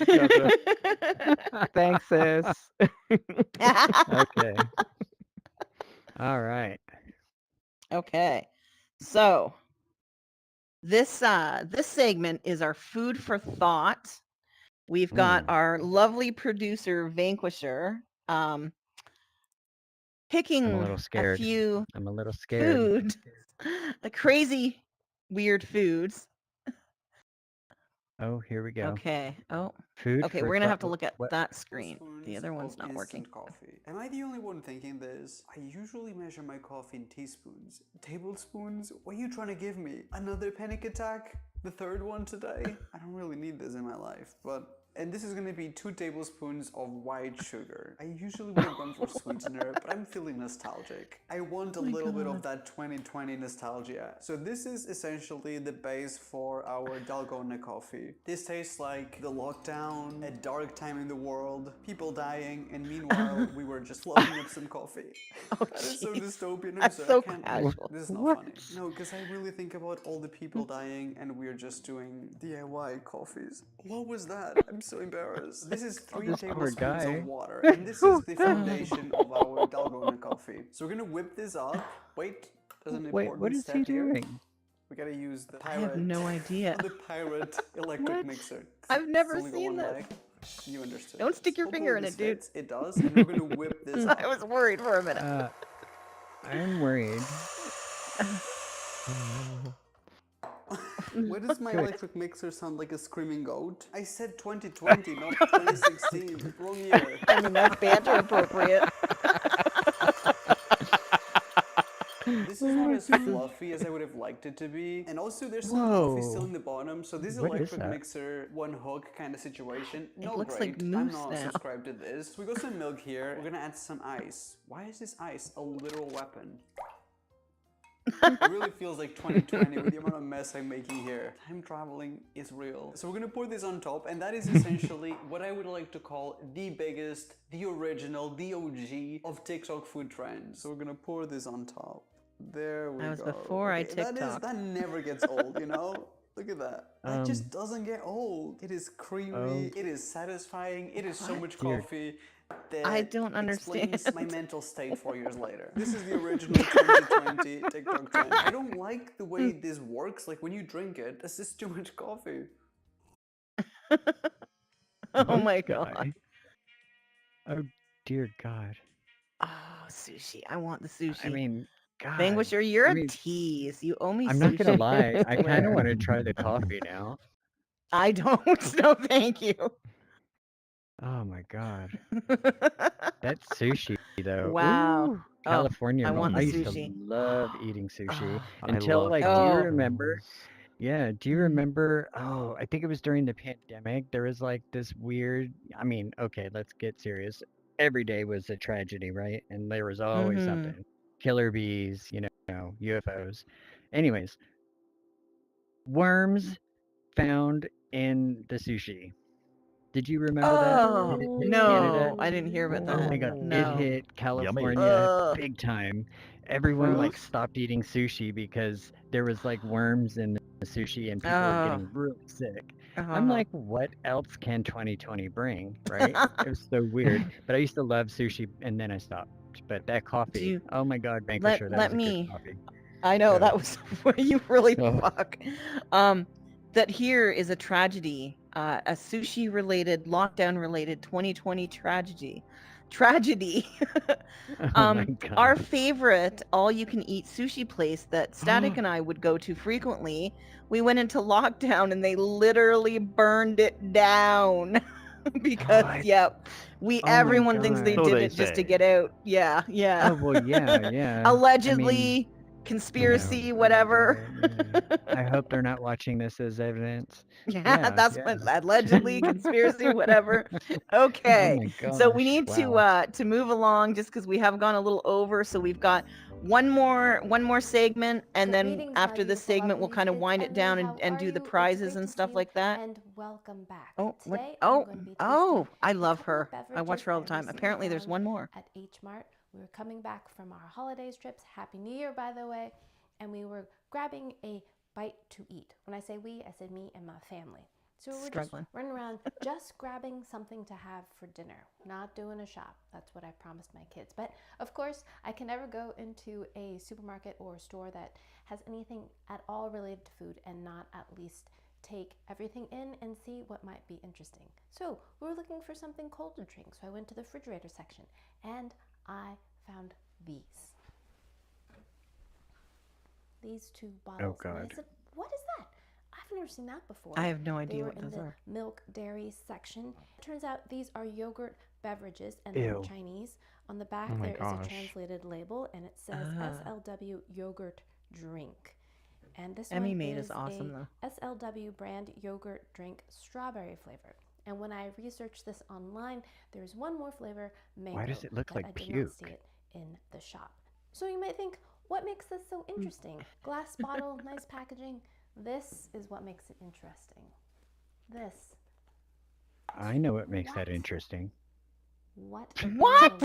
Gotcha. Thanks, sis. Okay. All right. Okay. So this segment is our food for thought. We've got our lovely producer Vanquisher picking I'm a little scared. few I'm a little scared. food, crazy weird foods. Oh, here we go. Okay. Oh. Food. Okay, for we're gonna have to thought. look at What? that screen. The other one's not working. Coffee. Am I the only one thinking this? I usually measure my coffee in teaspoons. Tablespoons? What are you trying to give me? Another panic attack? The third one today? I don't really need this in my life, but... And this is gonna be 2 tablespoons of white sugar. I usually would have gone for sweetener, but I'm feeling nostalgic. I want a little bit of that 2020 nostalgia. So this is essentially the base for our Dalgona coffee. This tastes like the lockdown, a dark time in the world, people dying, and meanwhile we were just floating up some coffee. Oh, That is so dystopian. I'm That's sorry, so I can't. casual. This is not funny. No, because I really think about all the people dying and we're just doing DIY coffees. What was that? I'm so embarrassed. This is 3 This poor tablespoons guy. of water, and this is the foundation of our Dalgona coffee. So we're gonna whip this up. Wait, there's an Wait, important what is step he here. doing? We gotta use the I have pirate. no idea. The pirate electric mixer. I've never It's only got seen one this. leg. You understood. Don't stick your Hopefully finger in this it, dude. fits. It does, and we're gonna whip this up. I was worried for a minute. I'm worried. Why does my Good. electric mixer sound like a screaming goat? I said 2020, not 2016. Wrong year. I mean, that's banter appropriate. This is not as fluffy as I would have liked it to be. And also there's some coffee still in the bottom, so this What is electric that? mixer one hook kind of situation. It Not looks great. like I'm mousse not now. subscribed to this. We got some milk here. We're gonna add some ice. Why is this ice a literal weapon? It really feels like 2020 with the amount of mess I'm making here. Time traveling is real. So we're gonna pour this on top, and that is essentially what I would like to call the biggest, the original, the OG of TikTok food trends. So we're gonna pour this on top. There we go. That was before I That TikToked. that never gets old, you know? Look at that. That just doesn't get old. It is creamy, it is satisfying, it is so much Dear. coffee. That I don't understand. explains my mental state 4 years later. This is the original 2020 TikTok trend. I don't like the way this works. Like when you drink it, this is too much coffee. Oh my Guy. god. Oh dear God. Oh, sushi. I want the sushi. I mean, God. Vanquisher, you're I a mean, tease. You owe me I'm sushi. not gonna lie. I kind of Where? want to try the coffee now. I don't. No, thank you. Oh my god. That's sushi though. Wow. Ooh, Oh, California I roll. want I the used to sushi. love eating sushi I until love like, do you Oh. remember? Yeah, do you remember? Oh, I think it was during the pandemic. There was like this weird, I mean, okay, let's get serious. Every day was a tragedy, right? And there was always Mm-hmm. something. Killer bees, UFOs. Anyways, worms found in the sushi. Did you remember that? Oh, Did it hit Canada? no. I didn't hear about Oh my that. god, it No. hit Yummy. California Ugh. big time. Everyone like Gross. stopped eating sushi because there was like worms in the sushi and people were Oh. getting really sick. I'm Uh-huh. like, what else can 2020 bring, right? It was so weird. But I used to love sushi and then I stopped. But that Do coffee, you oh my god, let Vanquisher, that was let a good me coffee. I know Go. that was where you really Oh. fuck. That here is a tragedy, a sushi related, lockdown related 2020 tragedy. Tragedy. Oh my Our god. favorite all you can eat sushi place that Static and I would go to frequently, we went into lockdown and they literally burned it down. Because What? we Oh my everyone thinks they god. So did they it just to say. get out. Yeah, yeah. Oh well, yeah, yeah. I mean, Allegedly, conspiracy, whatever. I hope they're not watching this as evidence. Yeah, Yeah, that's yeah. what allegedly conspiracy, whatever. Oh Okay, my so we gosh, need wow. to move along just because we have gone a little over. So we've got one more segment, and then Greetings, my after this beautiful, segment, we'll lovelies. kind of It's wind it Emily. down How and are do the you? It's prizes great and to stuff see like you, that. and welcome back. Oh, what? Today I'm Oh, going to be oh, tasting I a love couple of her. I watch beverages her all I the time. recently Apparently, there's found one more. at H Mart. We were coming back from our holidays trips. Happy New Year, by the way. And we were grabbing a bite to eat. When I say we, I said me and my family. So we're Struggling. just running around, just grabbing something to have for dinner, not doing a shop. That's what I promised my kids. But of course, I can never go into a supermarket or a store that has anything at all related to food and not at least take everything in and see what might be interesting. So we were looking for something cold to drink. So I went to the refrigerator section and I found these. These two bottles. Oh And I god. said, what is that? I've never seen that before. I have no They idea were what in those the are. milk dairy section. Turns out these are yogurt beverages and Ew. they're Chinese. On the back Oh my there is gosh. a translated label and it says SLW yogurt drink. And this Emmy one made is is awesome though. a SLW brand yogurt drink, strawberry flavored. And when I researched this online, there's one more flavor, mango. does it look that like I did not see puke? it in the shop. So you might think, what makes this so interesting? Glass bottle, nice packaging. This is what makes it interesting. This. I know what makes that interesting. What? What?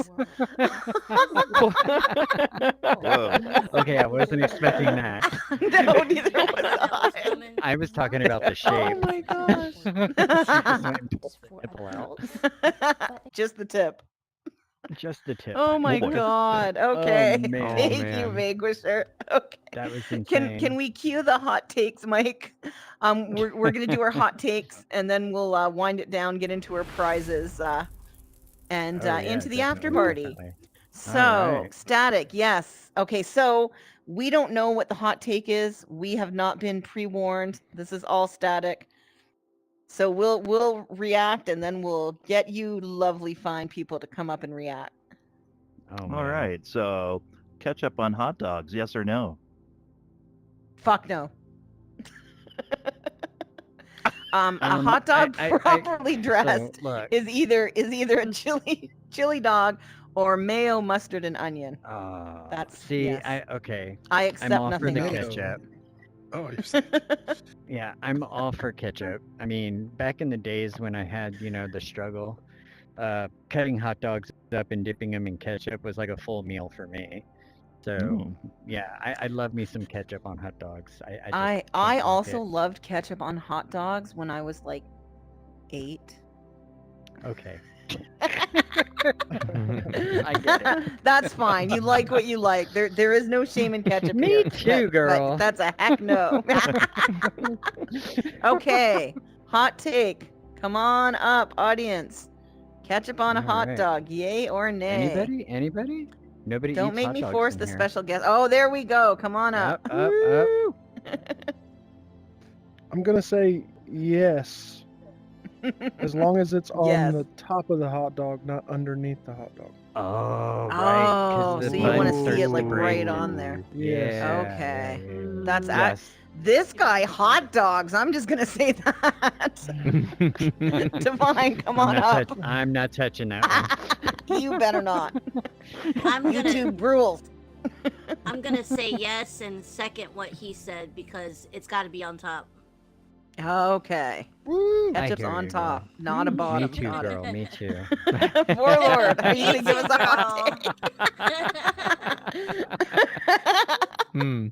Whoa. Okay, I wasn't expecting that. No, neither was I. I was talking about the shape. Oh my gosh. Just went and pulled the nipple out. Just the tip. Just the tip. Oh my boy. god. Okay. Oh, man. Thank you, man. Vanquisher. Okay. That was insane. Can we cue the hot takes, Mike? We're gonna do our hot takes and then we'll wind it down, get into our prizes, and Oh, yeah, into the after definitely, party. definitely. So Alright. Static, yes. Okay, so we don't know what the hot take is. We have not been pre-warned. This is all Static. So we'll react and then we'll get you lovely fine people to come up and react. Oh, man. All right. So, ketchup on hot dogs, yes or no? Fuck no. A hot dog I- properly dressed look. is either a chili dog or mayo, mustard, and onion. That's See, yes. okay. I I'm accept all for nothing the else. ketchup. Oh, you're saying. Yeah, I'm all for ketchup. I mean, back in the days when I had, the struggle, cutting hot dogs up and dipping them in ketchup was like a full meal for me. So, yeah, I love me some ketchup on hot dogs. I just can't knock also it. loved ketchup on hot dogs when I was like 8. Okay. I get it. That's fine. You like what you like. There is no shame in ketchup Me here. too, girl. That's a heck no. Okay. Hot take. Come on up, audience. Ketchup on a hot Alright. dog, yay or nay? Anybody? Nobody Don't eats make hot me dogs force in the here. special guest. Oh, there we go. Come on up. Up. Woo! I'm gonna say yes. As long as it's on Yes. the top of the hot dog, not underneath the hot dog. Oh, right. Oh, Because so the you want to bun see it starts like to break. right on there. Yes. Okay. Yeah, yeah, That's Yes. this guy hot dogs. I'm just gonna say that. Divine, come on up. I'm not touching that one. You better not. I'm gonna YouTube rules. I'm gonna say yes and second what he said because it's got to be on top. Okay. I Ketchup's hear on you, top, girl. not a bottom. Me too, not a- girl. Me too. Warlord, are you Me gonna give us too, a hot Hmm.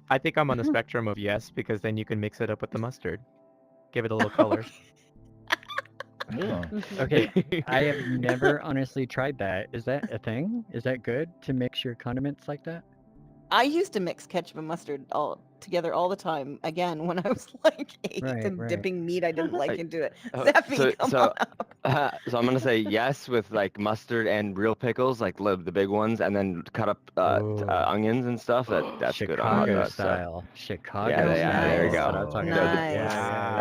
I think I'm on the spectrum of yes, because then you can mix it up with the mustard. Give it a little color. Okay, I have never honestly tried that. Is that a thing? Is that good to mix your condiments like that? I used to mix ketchup and mustard all together all the time. Again, when I was like 8 Right, and right. dipping meat I didn't like I- into it. Oh, Zeffy, come on up. So I'm gonna say yes with like mustard and real pickles, like the big ones, and then cut up onions and stuff. That's good on hot Chicago dogs. So. style. Chicago Yeah, there you style. go. That's what I'm talking No, about. Nice.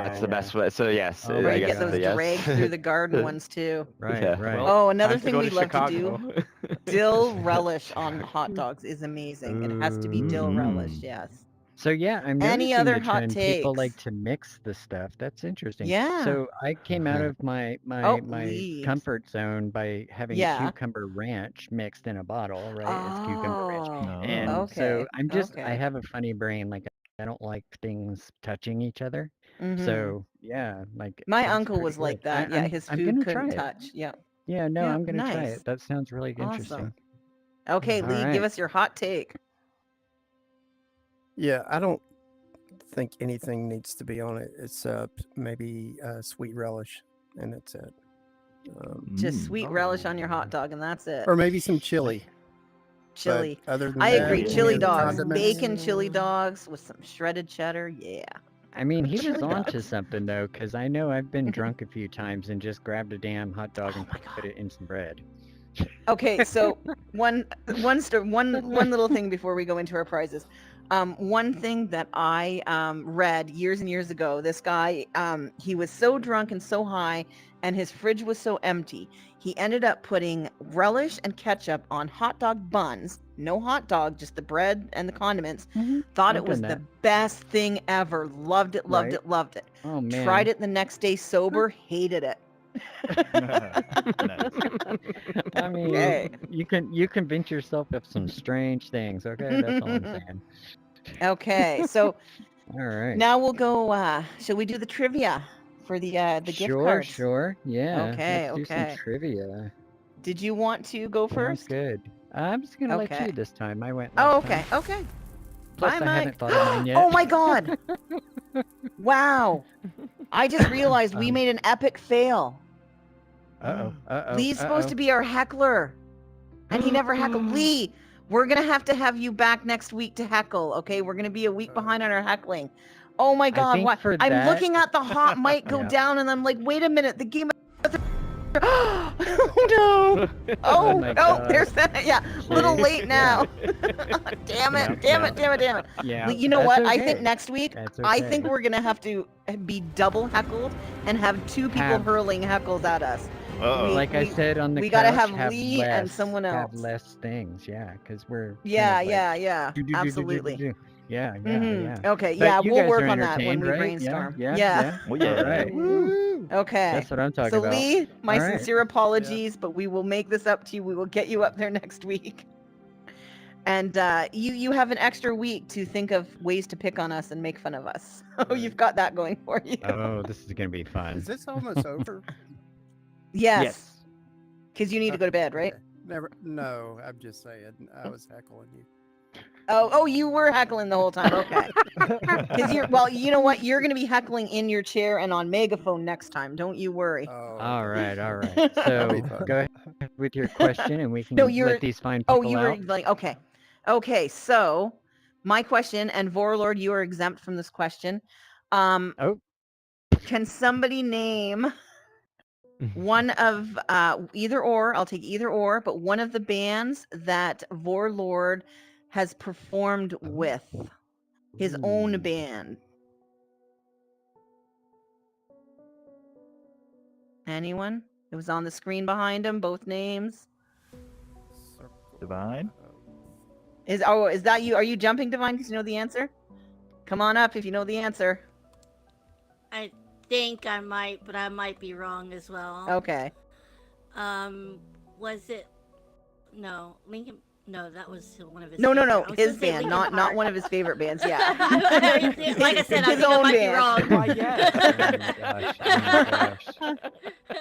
That's the best way. So yes, Oh Or my I you guess get those the yes. dragged through the garden ones too. Right, Yeah. right. Oh, another time to thing go we to love to Chicago. do, dill relish on hot dogs is amazing. It has to be dill relish, yes. So yeah, I'm Any noticing other the hot trend. People like takes? to mix the stuff. That's interesting. Yeah. So I came out of my Oh, my leaves. comfort zone by having Yeah. cucumber ranch mixed in a bottle, right? It's cucumber ranch. Oh, And so okay. I'm just I Okay. have a funny brain. Like I don't like things touching each other. Mhm. So yeah, like My that's uncle pretty was like good. that. Yeah, his I'm food gonna couldn't try it. touch. Yeah. Yeah, no, Yeah, I'm gonna try nice. it. That sounds really interesting. Awesome. Okay, All Lee, give right. us your hot take. Yeah, I don't think anything needs to be on it except maybe sweet relish, and that's it. Just sweet relish on your hot dog, and that's it. Or maybe some chili. Chili. But other than I that, agree. any Chili of the dogs, condiments- bacon chili dogs with some shredded cheddar. Yeah. I mean, he was Chili onto dogs. something though, because I know I've been drunk a few times and just grabbed a damn hot dog and put it in some bread. Okay, so one little thing before we go into our prizes. One thing that I read years and years ago, this guy, he was so drunk and so high, and his fridge was so empty, he ended up putting relish and ketchup on hot dog buns. No hot dog, just the bread and the condiments. Thought I've it was done the that. best thing ever. Loved it, loved Right. it, loved it. Oh man. Tried it the next day sober, hated it. I mean, Okay. you convince yourself of some strange things. Okay, that's all I'm saying. Okay, so All right. now we'll go. Shall we do the trivia for the gift Sure, cards? sure. Yeah. Okay, Let's do okay. some trivia. Did you want to go Sounds first? good. I'm just gonna let Okay. you this time. I went. Oh, last okay, time. okay. Plus, Bye, I Mike. haven't thought of mine yet. Oh my God! Wow! I just realized we made an epic fail. Uh-oh. Uh-oh. Lee's supposed to be our heckler, and he never heckled. Lee, we're gonna have you back next week to heckle. Okay, we're gonna be a week behind on our heckling. Oh my God! think Why? for I'm that- looking at the hot mic go Yeah. down, and I'm like, wait a minute, the game. Oh no! Oh, my oh, God. there's that. Yeah, a little See? late now. Yeah. Damn it! Yep, Damn yep. it! Damn it! Damn it! Yeah, You know that's what? I okay. think next week, That's I okay. think we're gonna have to be double heckled and have two people Have- hurling heckles at us. Like I said on the we couch, gotta have Lee less, and someone have else. less things, yeah, because we're kind Yeah, of like, yeah, yeah. do-do-do-do-do-do. Absolutely. Yeah, yeah, Mhm. yeah. Okay, But yeah, you we'll guys work are on that when entertained, we right? brainstorm. Yeah, Yeah. All right. Okay. That's what I'm talking so about. Lee, my All right. sincere apologies, but we will make this up to you. We will get you up there next week. And you have an extra week to think of ways to pick on us and make fun of us. So you've got that going for you. Oh, this is gonna be fun. Is this almost over? Yes. Because you need to go to bed, right? Never. No, I'm just saying. I was heckling you. Oh, you were heckling the whole time. Okay. Because you know what? You're going to be heckling in your chair and on megaphone next time. Don't you worry. All right, all right. So go ahead with your question, and we can No, you're. let these fine people Oh, you were out. like okay, okay. So my question, and Vorlord, you are exempt from this question. Oh. Can somebody name one of either or? I'll take either or, but one of the bands that Vorlord has performed with, his own band. Anyone? It was on the screen behind him, both names. Divine? Is that you? Are you jumping, Divine, because you know the answer? Come on up if you know the answer. I think I might, but I might be wrong as well. Okay. Was it? No, Lincoln. No, that was one of his. No, favorite. I was his gonna say band, Linkin not Park. one of his favorite bands. Yeah. Like I said, I His think I own might band. be wrong. Oh my gosh. Love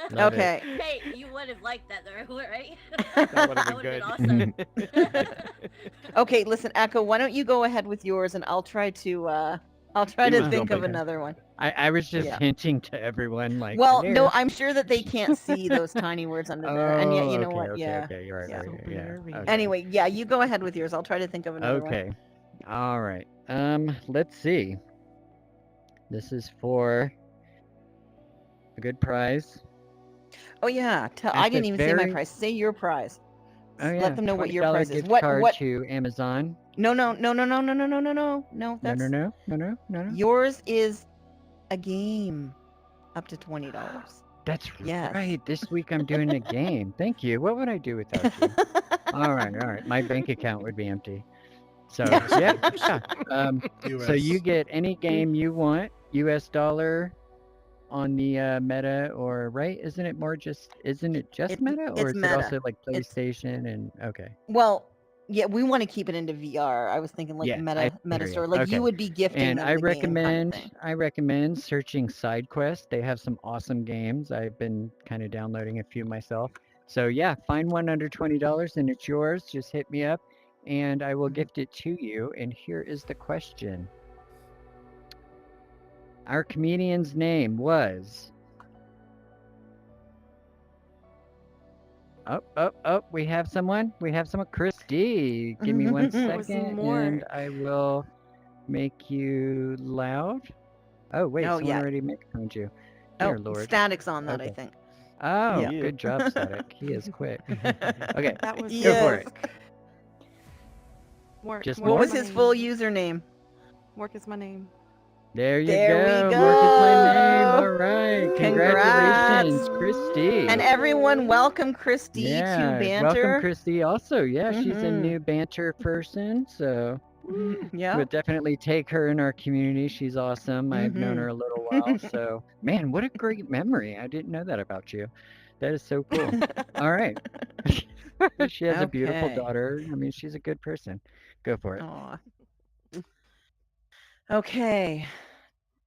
it. Okay. Hey, you would have liked that, though, right? That would have been would've good. awesome. Okay, listen, Echo. Why don't you go ahead with yours, and I'll try to think of another one. I was just Yeah. hinting to everyone, like. Well, there. no, I'm sure that they can't see those tiny words under there, and yet you know okay, what? okay, Yeah. okay, you're right, Yeah. right, yeah. Okay. Anyway, yeah, you go ahead with yours. I'll try to think of another one. Okay. All right. Let's see. This is for a good prize. Oh yeah, I At didn't the even say my very- price. Say your prize. Oh yeah. Let them know what your $20 price is. gift What? card What? to Amazon. No. No, That's no. yours is a game, up to $20. That's Yes. right. This week I'm doing a game. Thank you. What would I do without you? All right. My bank account would be empty. So yeah. So you get any game you want, US dollar, on the Meta, or right? Isn't it just It's Meta, or it's is Meta. it also like It's PlayStation and okay? well, yeah, we want to keep it into VR. I was thinking like Yeah, Meta hear ya. Store, like Okay. you would be gifting And them I the game kind of thing. recommend searching SideQuest. They have some awesome games. I've been kind of downloading a few myself. So yeah, find one under $20 and it's yours. Just hit me up and I will gift it to you. And here is the question. Our comedian's name was... Oh, we have someone. Chris D. Give me 1 second and I will make you loud. Oh, wait, Oh, someone yeah. already microphoned you. Oh, Dear Lord. Static's on that, I Okay. think. Oh, Yeah. good job, Static. He is quick. Okay, That was go for it. Just What was his full username? Work is my name. There you There go. we Work is my name. go. All right. Congrats. Congratulations, Christy. And everyone, welcome Christy Yeah, to Banter. welcome Christy also. Yeah, she's a Mhm. new Banter person, so Yeah. would definitely take her in our community. She's awesome. I've known her a little while, so man, what a great memory. I didn't know that about you. That is so cool. All right. She has a beautiful Okay. daughter. I mean, she's a good person. Go for it. Aw. Okay.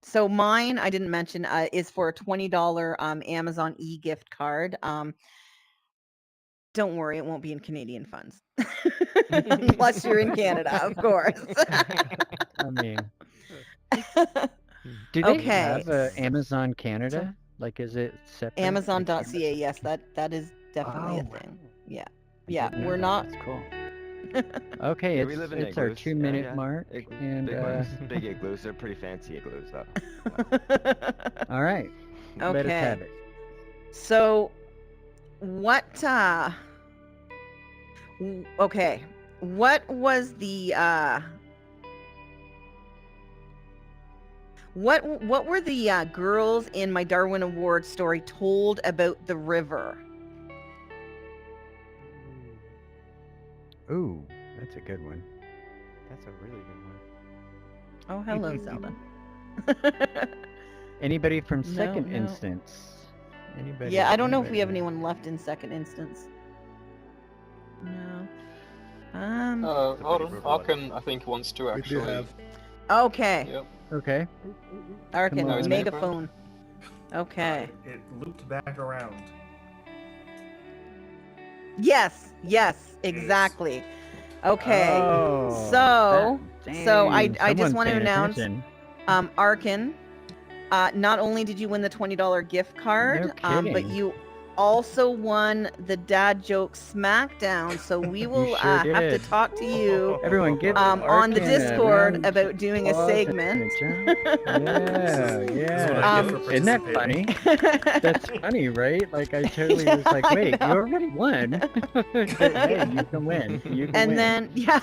So mine, I didn't mention, is for a $20 Amazon e-gift card. Don't worry, it won't be in Canadian funds. Unless you're in Canada, of course. I mean, do they Okay. have Amazon Canada? Like, is it separate? Amazon.ca, yes, that is definitely a thing. Yeah. Yeah, didn't know we're that. not. That's cool. Okay, Yeah, it's, we live in it's our igloos. 2-minute Yeah. mark. And Big ones, big igloos. They're pretty fancy igloos, though. all right. Let us Okay. have it. So, what okay, what was the what were the girls in my Darwin Award story told about the river? Ooh, that's a good one. That's a really good one. Oh, hello, Zelda. Anybody from No, second no. instance? Anybody? Yeah, I don't know if we anybody? have anyone left in second instance. No. Hold on. Arkin, I think, wants to actually. We do have. Okay. Yep. Okay. Arkin, Come on. megaphone. Okay. It looped back around. Yes, exactly. Okay. Oh, so I dang, just someone's want to paying announce attention. Arkin, not only did you win the $20 gift card, No but kidding. you also won the Dad Joke Smackdown. So we will sure have to did. talk to you Everyone, give on the Arkin a Discord round about doing a applause and segment. Yeah. Isn't that funny? That's funny, right? Like, I totally was like, wait, you already won. But, hey, you can win. You can And win. then, yeah,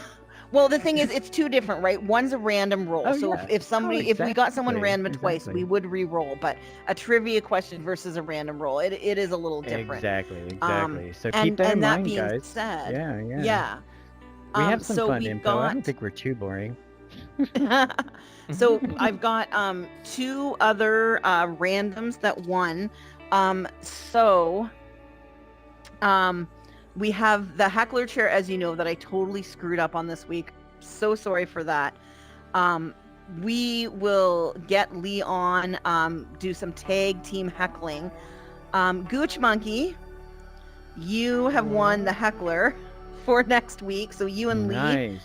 Well, the thing is, it's two different, right? One's a random roll. Oh, So yeah. if somebody, if we got someone random twice, exactly. we would re-roll. But a trivia question versus a random roll, it is a little different. Exactly. So and keep that in that mind, being guys. said, Yeah. We have some so fun we've info. I don't got- think we're too boring. So I've got two other randoms that won. We have the heckler chair, as you know, that I totally screwed up on this week. So sorry for that. We will get Lee on, do some tag team heckling. Gooch Monkey, you have won the heckler for next week, so you and Lee Nice.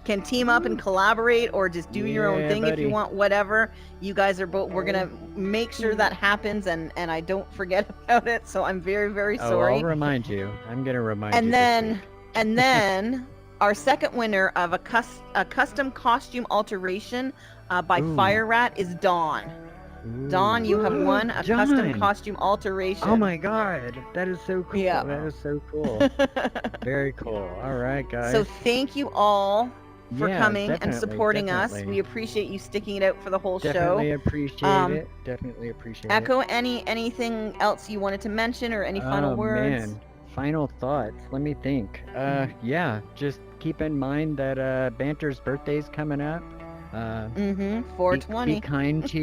can team up and collaborate, or just do your own Yeah, thing if buddy. you want. Whatever, you guys are both. We're gonna make sure that happens, and I don't forget about it. So I'm very, very Oh, sorry. I'll remind you. I'm gonna remind you. And this then week. and then our second winner of a custom costume alteration by Ooh. Fire Rat is Dawn. Dawn, you have won a custom Dawn. costume alteration. Oh my god, that is so cool. Yeah. That is so cool. Very cool. All right, guys. So thank you all for Yeah, coming and definitely, supporting us. definitely. We appreciate you sticking it out for the whole Definitely show. appreciate it. Definitely appreciate Echo, it. anything else you wanted to mention, or any final Oh, words? man. Final thoughts. Let me think. Yeah, just keep in mind that Banter's birthday's coming up. 420. Be kind to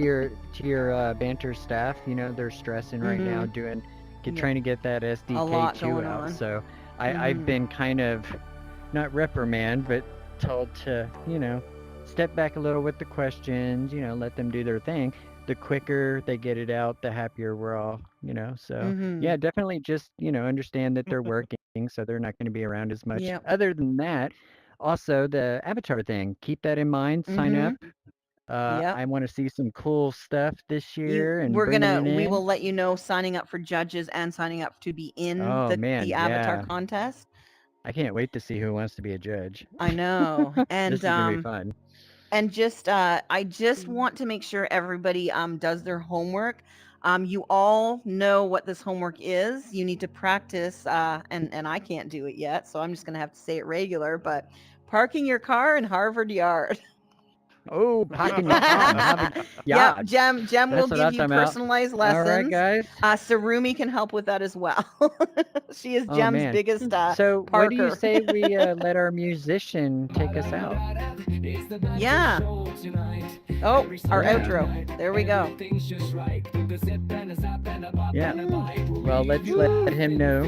your Banter staff. You know, they're stressing right now trying to get that lot going SDK2 out. on. So I've been kind of not reprimanded, but told to, step back a little with the questions, let them do their thing. The quicker they get it out, the happier we're all, So yeah, definitely just, understand that they're working, so they're not going to be around as much. Yep. Other than that, also the avatar thing, keep that in mind, sign up. Yep. I want to see some cool stuff this year, and we in. will let you know, signing up for judges and signing up to be in Oh, man, the avatar yeah. contest. I can't wait to see who wants to be a judge. I know. And This is gonna be fun. And just I just want to make sure everybody does their homework. You all know what this homework is. You need to practice, and I can't do it yet, so I'm just gonna have to say it regular. But parking your car in Harvard Yard. Oh, parking your car in Harvard Yeah, Yard. Jem will That's what give I'm you talking about. personalized All lessons. right, guys. Sarumi can help with that as well. She is Oh, Jem's man. biggest So parker. what do you say we let our musician take us out? Yeah. Oh, our outro. There we go. Yeah. Well, let's let him know.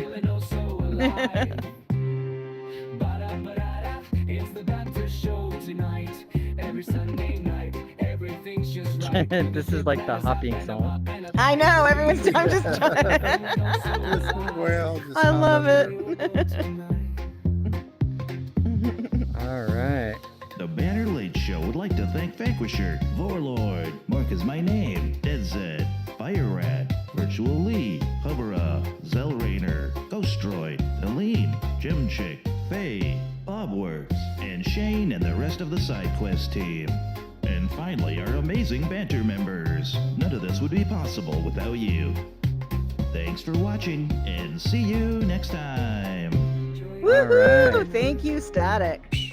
It's the Banter Show tonight. Every Sunday night, everything's just right. This is like the hopping song. I know, everyone's I'm just trying. I love it. All right. The Banter Late Show would like to thank Vanquisher, Vorlord, Mark is my name, Dead Zed, Fire Rat, Virtual Lee, Hubera, Zellrainer, Ghost Droid, Aline, Gem Chick, Faye, Bobworks, and Shane and the rest of the side quest team. And finally, our amazing Banter members. None of this would be possible without you. Thanks for watching, and see you next time. Woohoo! Thank you, Static.